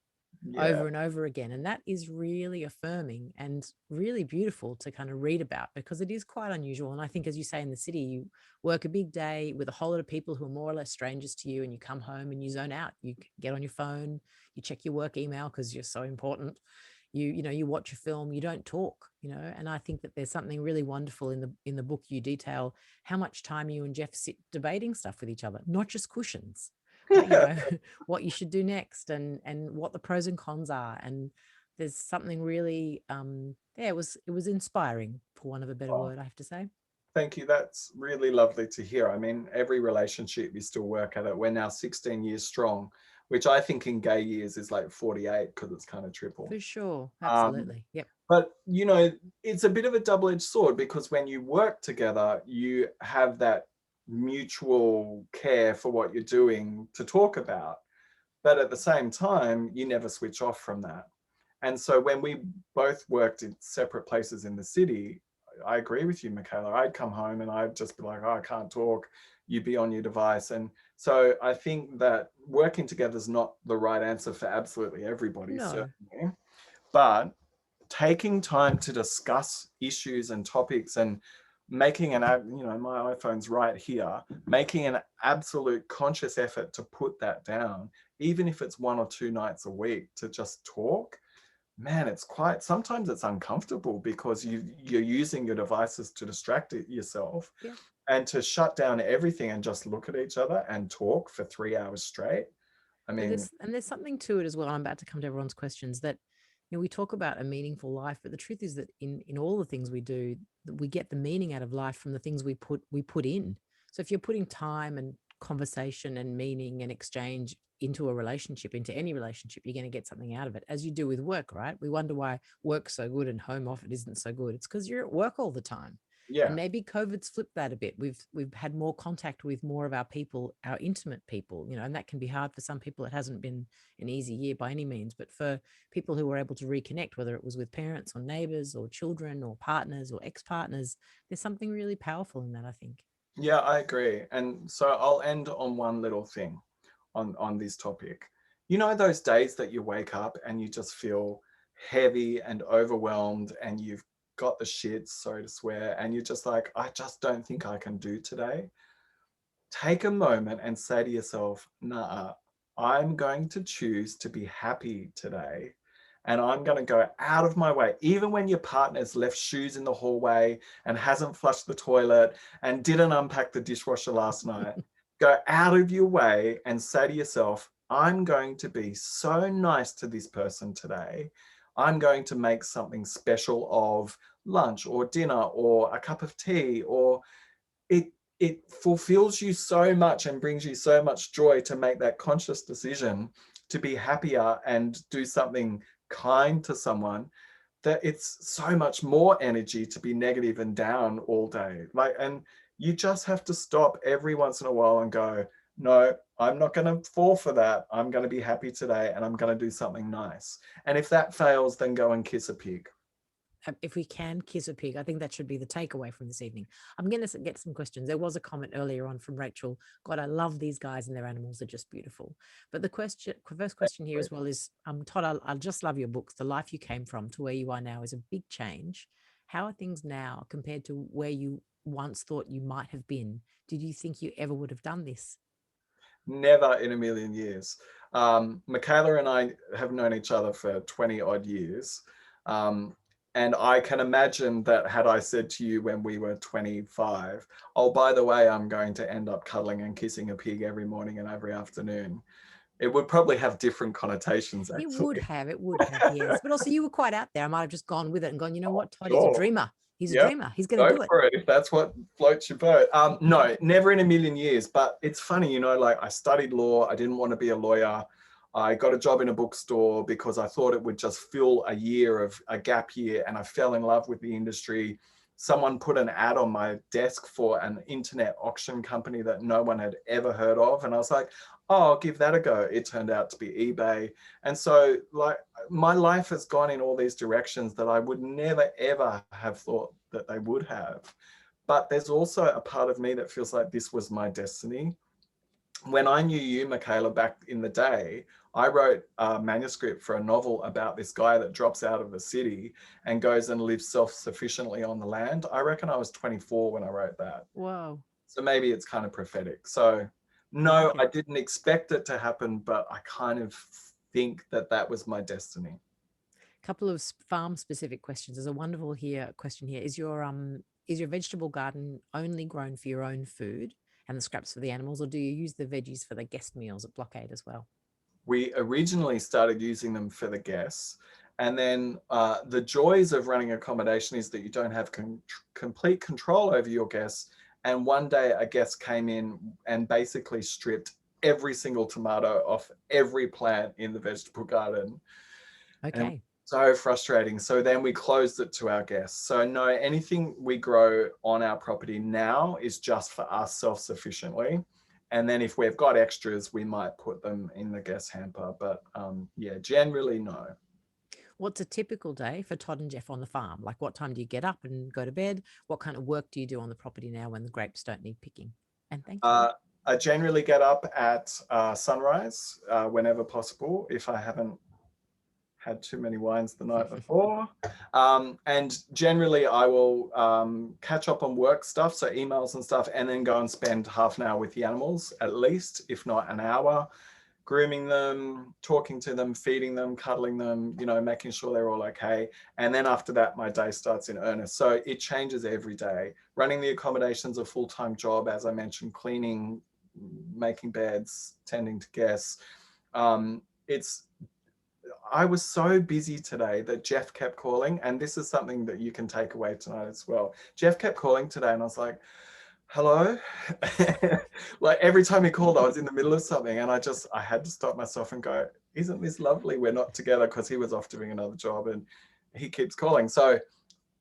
over and over again. And that is really affirming and really beautiful to kind of read about, because it is quite unusual. And I think, as you say, in the city, you work a big day with a whole lot of people who are more or less strangers to you, and you come home and you zone out. You get on your phone, you check your work email because you're so important. You watch a film, you don't talk, and I think that there's something really wonderful in the book. You detail how much time you and Jeff sit debating stuff with each other, not just cushions, but what you should do next and what the pros and cons are. And there's something really it was inspiring, for want of a better word, I have to say. Thank you. That's really lovely to hear. I mean, every relationship you still work at it. We're now 16 years strong, which I think in gay years is like 48 because it's kind of triple. For sure. Absolutely. Yep. But, it's a bit of a double-edged sword, because when you work together, you have that mutual care for what you're doing to talk about. But at the same time, you never switch off from that. And so when we both worked in separate places in the city, I agree with you, Michaela. I'd come home and I'd just be like, oh, I can't talk. You'd be on your device. And so I think that working together is not the right answer for absolutely everybody, certainly. But taking time to discuss issues and topics and making my iPhone's right here, making an absolute conscious effort to put that down, even if it's 1 or 2 nights a week, to just talk. Man, sometimes it's uncomfortable because you're using your devices to distract yourself, and to shut down everything and just look at each other and talk for 3 hours straight. I mean, there's something to it as well. I'm about to come to everyone's questions, that we talk about a meaningful life, but the truth is that in all the things we do, we get the meaning out of life from the things we put in. So if you're putting time and conversation and meaning and exchange into a relationship, into any relationship, you're going to get something out of it, as you do with work, right? We wonder why work's so good and home office isn't so good. It's because you're at work all the time. And maybe COVID's flipped that a bit. We've had more contact with more of our people, our intimate people, and that can be hard for some people. It hasn't been an easy year by any means, but for people who were able to reconnect, whether it was with parents or neighbors or children or partners or ex-partners, there's something really powerful in that, I think. Yeah, I agree. And so I'll end on one little thing on this topic. Those days that you wake up and you just feel heavy and overwhelmed and you've got the shits, sorry to swear, and you're just like, I just don't think I can do today. Take a moment and say to yourself, nah, I'm going to choose to be happy today. And I'm going to go out of my way, even when your partner's left shoes in the hallway and hasn't flushed the toilet and didn't unpack the dishwasher last night. Go out of your way and say to yourself, I'm going to be so nice to this person today. I'm going to make something special of lunch or dinner or a cup of tea, or it fulfills you so much and brings you so much joy to make that conscious decision to be happier and do something kind to someone, that it's so much more energy to be negative and down all day. Like, and you just have to stop every once in a while and go, no, I'm not going to fall for that. I'm going to be happy today and I'm going to do something nice. And if that fails, then go and kiss a pig. If we can kiss a pig, I think that should be the takeaway from this evening. I'm going to get some questions. There was a comment earlier on from Rachel. God, I love these guys and their animals are just beautiful. But the first question here as well is, Todd, I just love your books. The life you came from to where you are now is a big change. How are things now compared to where you once thought you might have been? Did you think you ever would have done this? Never in a million years. Michaela and I have known each other for 20 odd years. And I can imagine that had I said to you when we were 25, oh, by the way, I'm going to end up cuddling and kissing a pig every morning and every afternoon, it would probably have different connotations, actually. It would have, yes. But also you were quite out there. I might have just gone with it and gone, you know what, Todd is a Sure. dreamer. He's Yep. a dreamer. He's going to do it. For it if that's what floats your boat. No, never in a million years. But it's funny, you know, like I studied law. I didn't want to be a lawyer. I got a job in a bookstore because I thought it would just fill a year of a gap year, and I fell in love with the industry. Someone put an ad on my desk for an internet auction company that no one had ever heard of. And I was like, oh, I'll give that a go. It turned out to be eBay. And so like my life has gone in all these directions that I would never, ever have thought that they would have. But there's also a part of me that feels like this was my destiny. When I knew you, Michaela, back in the day, I wrote a manuscript for a novel about this guy that drops out of the city and goes and lives self-sufficiently on the land. I reckon I was 24 when I wrote that. Whoa. So maybe it's kind of prophetic. So no, I didn't expect it to happen, but I kind of think that that was my destiny. A couple of farm specific questions. There's a wonderful question here. Is your vegetable garden only grown for your own food and the scraps for the animals, or do you use the veggies for the guest meals at Blockade as well? We originally started using them for the guests. And then the joys of running accommodation is that you don't have complete control over your guests. And one day a guest came in and basically stripped every single tomato off every plant in the vegetable garden. Okay. And so frustrating. So then we closed it to our guests. So no, anything we grow on our property now is just for us self-sufficiently. And then if we've got extras, we might put them in the guest hamper. But yeah, generally no. What's a typical day for Todd and Jeff on the farm? Like what time do you get up and go to bed? What kind of work do you do on the property now when the grapes don't need picking? And thank you. I generally get up at sunrise whenever possible if I haven't had too many wines the night before. And generally I will catch up on work stuff, so emails and stuff, and then go and spend half an hour with the animals at least, if not an hour, grooming them, talking to them, feeding them, cuddling them, you know, making sure they're all okay. And then after that, my day starts in earnest. So it changes every day. Running the accommodation's a full-time job, as I mentioned, cleaning, making beds, tending to guests. I was so busy today that Jeff kept calling, and this is something that you can take away tonight as well. Jeff kept calling today and I was like, hello? Like every time he called, I was in the middle of something and I had to stop myself and go, isn't this lovely? We're not together, because he was off doing another job and he keeps calling. So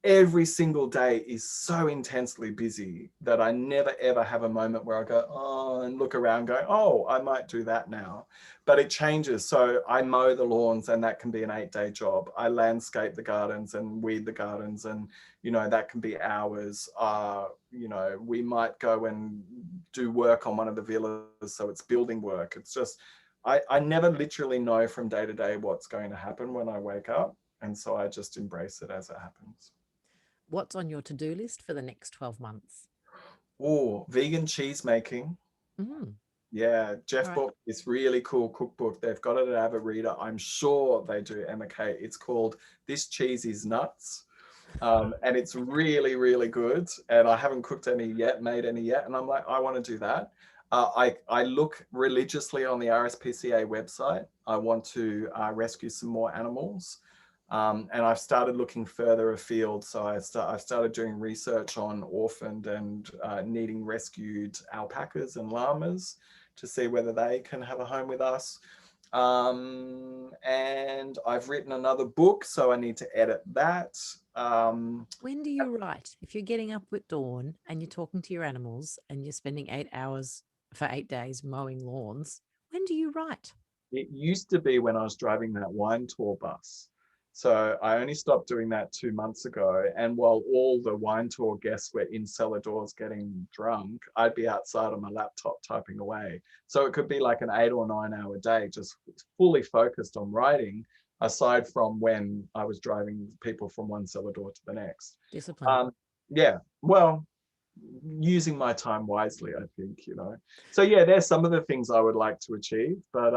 every single day is so intensely busy that I never ever have a moment where I go, oh, and look around going, oh, I might do that now. But it changes. So I mow the lawns and that can be an 8-day job. I landscape the gardens and weed the gardens, and, you know, that can be hours. You know, we might go and do work on one of the villas. So it's building work. It's just, I never literally know from day to day what's going to happen when I wake up. And so I just embrace it as it happens. What's on your to-do list for the next 12 months? Oh, vegan cheese making. Mm. Yeah, Jeff bought this really cool cookbook. They've got it at Avid Reader. I'm sure they do, Emma Kate. It's called This Cheese is Nuts. And it's really, really good. And I haven't cooked any yet, made any yet. And I'm like, I want to do that. I look religiously on the RSPCA website. I want to rescue some more animals. And I've started looking further afield. So I've started doing research on orphaned and needing rescued alpacas and llamas to see whether they can have a home with us. And I've written another book, so I need to edit that. When do you write? If you're getting up at dawn and you're talking to your animals and you're spending 8 hours for 8 days mowing lawns, when do you write? It used to be when I was driving that wine tour bus. So I only stopped doing that 2 months ago. And while all the wine tour guests were in cellar doors getting drunk, I'd be outside on my laptop typing away. So it could be like an 8 or 9 hour day, just fully focused on writing, aside from when I was driving people from one cellar door to the next. Discipline. Yeah, well, using my time wisely, I think, So yeah, there's some of the things I would like to achieve, but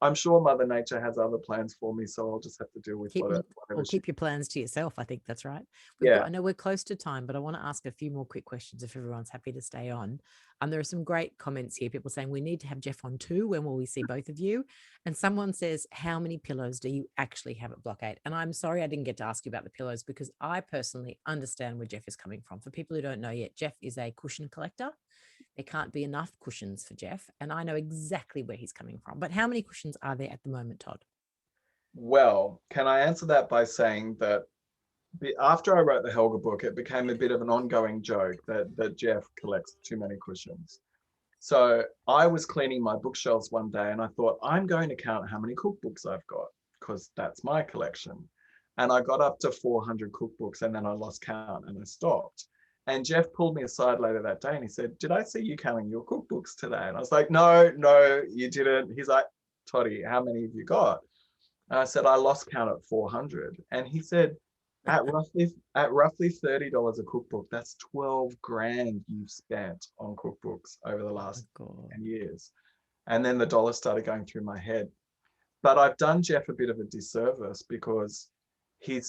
I'm sure Mother Nature has other plans for me, so I'll just have to deal with whatever. Keep your plans to yourself. I think that's right. I know we're close to time, but I want to ask a few more quick questions if everyone's happy to stay on. There are some great comments here. People saying we need to have Jeff on too. When will we see both of you? And someone says, how many pillows do you actually have at Block 8? And I'm sorry I didn't get to ask you about the pillows because I personally understand where Jeff is coming from. For people who don't know yet, Jeff is a cushion collector. There can't be enough cushions for Jeff, and I know exactly where he's coming from. But how many cushions are there at the moment, Todd? Well, can I answer that by saying that after I wrote the Helga book, it became a bit of an ongoing joke that Jeff collects too many cushions. So I was cleaning my bookshelves one day and I thought, I'm going to count how many cookbooks I've got because that's my collection. And I got up to 400 cookbooks and then I lost count and I stopped. And Jeff pulled me aside later that day and he said, did I see you counting your cookbooks today? And I was like, no, you didn't. He's like, Toddy, how many have you got? And I said, I lost count at 400. And he said, at roughly $30 a cookbook, that's 12 grand you've spent on cookbooks over the last 10 years. And then the dollar started going through my head. But I've done Jeff a bit of a disservice because he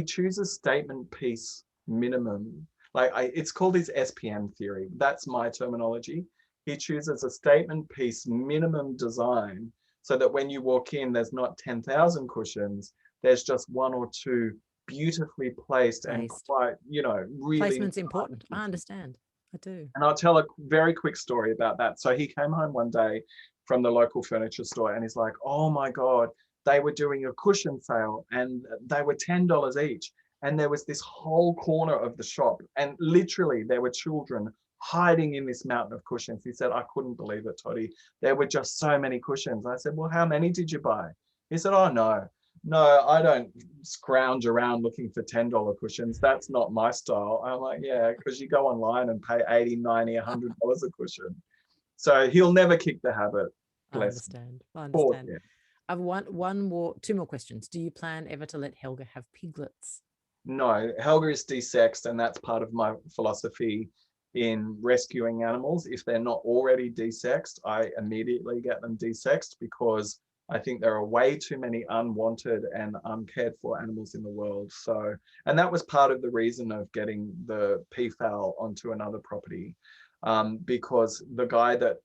chooses statement piece minimum. It's called his SPM theory. That's my terminology. He chooses a statement piece minimum design so that when you walk in, there's not 10,000 cushions. There's just one or two beautifully placed and quite, really. Placement's important. I understand. I do. And I'll tell a very quick story about that. So he came home one day from the local furniture store and he's like, oh my God, they were doing a cushion sale and they were $10 each. And there was this whole corner of the shop and literally there were children hiding in this mountain of cushions. He said, I couldn't believe it, Toddy. There were just so many cushions. I said, well, how many did you buy? He said, oh, no, I don't scrounge around looking for $10 cushions. That's not my style. I'm like, yeah, because you go online and pay $80, $90, $100 a cushion. So he'll never kick the habit. I understand. Yeah. I've two more questions. Do you plan ever to let Helga have piglets? No, Helga is desexed, and that's part of my philosophy in rescuing animals. If they're not already desexed, I immediately get them desexed because I think there are way too many unwanted and uncared for animals in the world. So, and that was part of the reason of getting the peafowl onto another property, because the guy that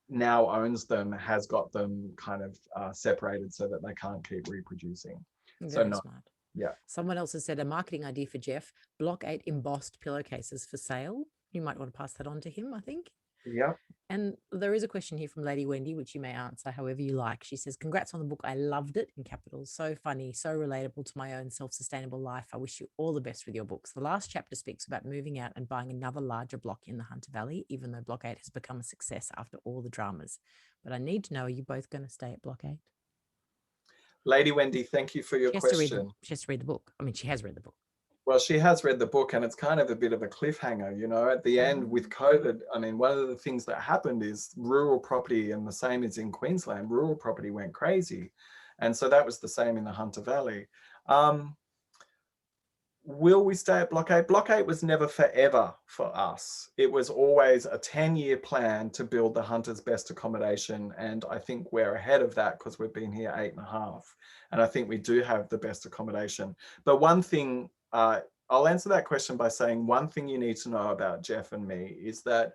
now owns them has got them kind of separated so that they can't keep reproducing. Very smart. Yeah. Someone else has said a marketing idea for Jeff, Block 8 embossed pillowcases for sale. You might want to pass that on to him, I think. Yeah. And there is a question here from Lady Wendy, which you may answer however you like. She says, congrats on the book. I loved it, in capitals. So funny, so relatable to my own self-sustainable life. I wish you all the best with your books. The last chapter speaks about moving out and buying another larger block in the Hunter Valley, even though Block 8 has become a success after all the dramas. But I need to know, are you both going to stay at Block 8? Lady Wendy, thank you for your question. She has to read the book. I mean, she has read the book. Well, she has read the book and it's kind of a bit of a cliffhanger, at the end with COVID. I mean, one of the things that happened is rural property, and the same as in Queensland, rural property went crazy. And so that was the same in the Hunter Valley. Will we stay at Block 8? Block 8 was never forever for us. It was always a 10-year plan to build the Hunter's best accommodation. And I think we're ahead of that because we've been here 8.5. And I think we do have the best accommodation. But one thing, I'll answer that question by saying one thing you need to know about Jeff and me is that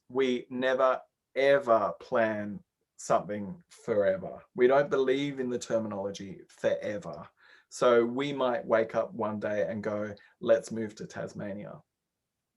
we never, ever plan something forever. We don't believe in the terminology forever. So we might wake up one day and go, let's move to Tasmania.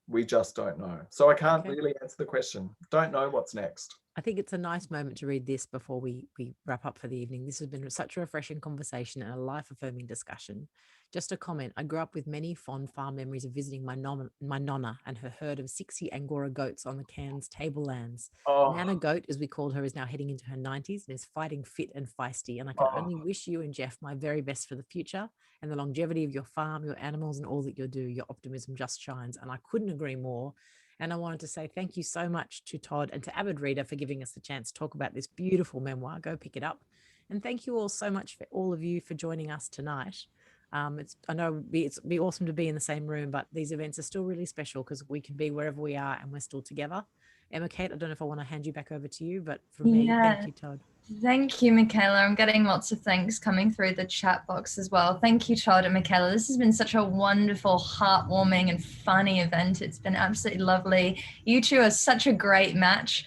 We just don't know. So I can't really answer the question. Don't know what's next. I think it's a nice moment to read this before we wrap up for the evening. This has been such a refreshing conversation and a life-affirming discussion. Just a comment, I grew up with many fond farm memories of visiting my nonna and her herd of 60 Angora goats on the Cairns tablelands. Nana Goat, as we called her, is now heading into her 90s and is fighting fit and feisty. And I can only wish you and Jeff my very best for the future and the longevity of your farm, your animals, and all that you do. Your optimism just shines. And I couldn't agree more. And I wanted to say thank you so much to Todd and to Avid Reader for giving us the chance to talk about this beautiful memoir. Go pick it up. And thank you all so much for all of you for joining us tonight. I know it's be awesome to be in the same room, but these events are still really special because we can be wherever we are and we're still together. Emma Kate, I don't know if I want to hand you back over to you, but for me, thank you, Todd. Thank you, Michaela. I'm getting lots of thanks coming through the chat box as well. Thank you, Todd and Michaela. This has been such a wonderful, heartwarming and funny event. It's been absolutely lovely. You two are such a great match.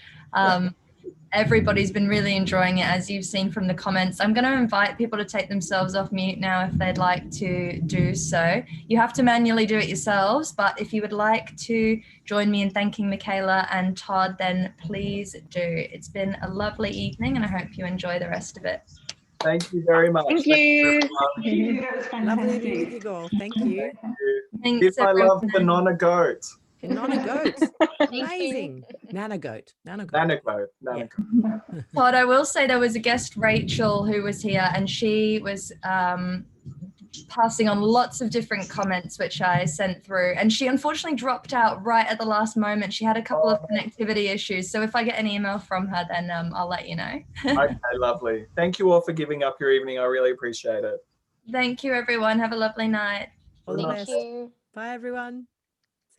Everybody's been really enjoying it, as you've seen from the comments. I'm going to invite people to take themselves off mute now if they'd like to do so. You have to manually do it yourselves, but if you would like to join me in thanking Michaela and Todd, then please do. It's been a lovely evening and I hope you enjoy the rest of it. Thank you very much. Thank you. That was fantastic. Lovely to meet you all. Thank you. Thanks, If I love everyone. the Nonna Goat. Nana Goat. Amazing. Nana Goat. Nana Goat. Nana Goat. Todd, I will say there was a guest, Rachel, who was here and she was passing on lots of different comments which I sent through, and she unfortunately dropped out right at the last moment. She had a couple of connectivity issues, so if I get an email from her, then I'll let you know. Okay, lovely. Thank you all for giving up your evening. I really appreciate it. Thank you, everyone. Have a lovely night. All the Thank best. you. Bye, everyone.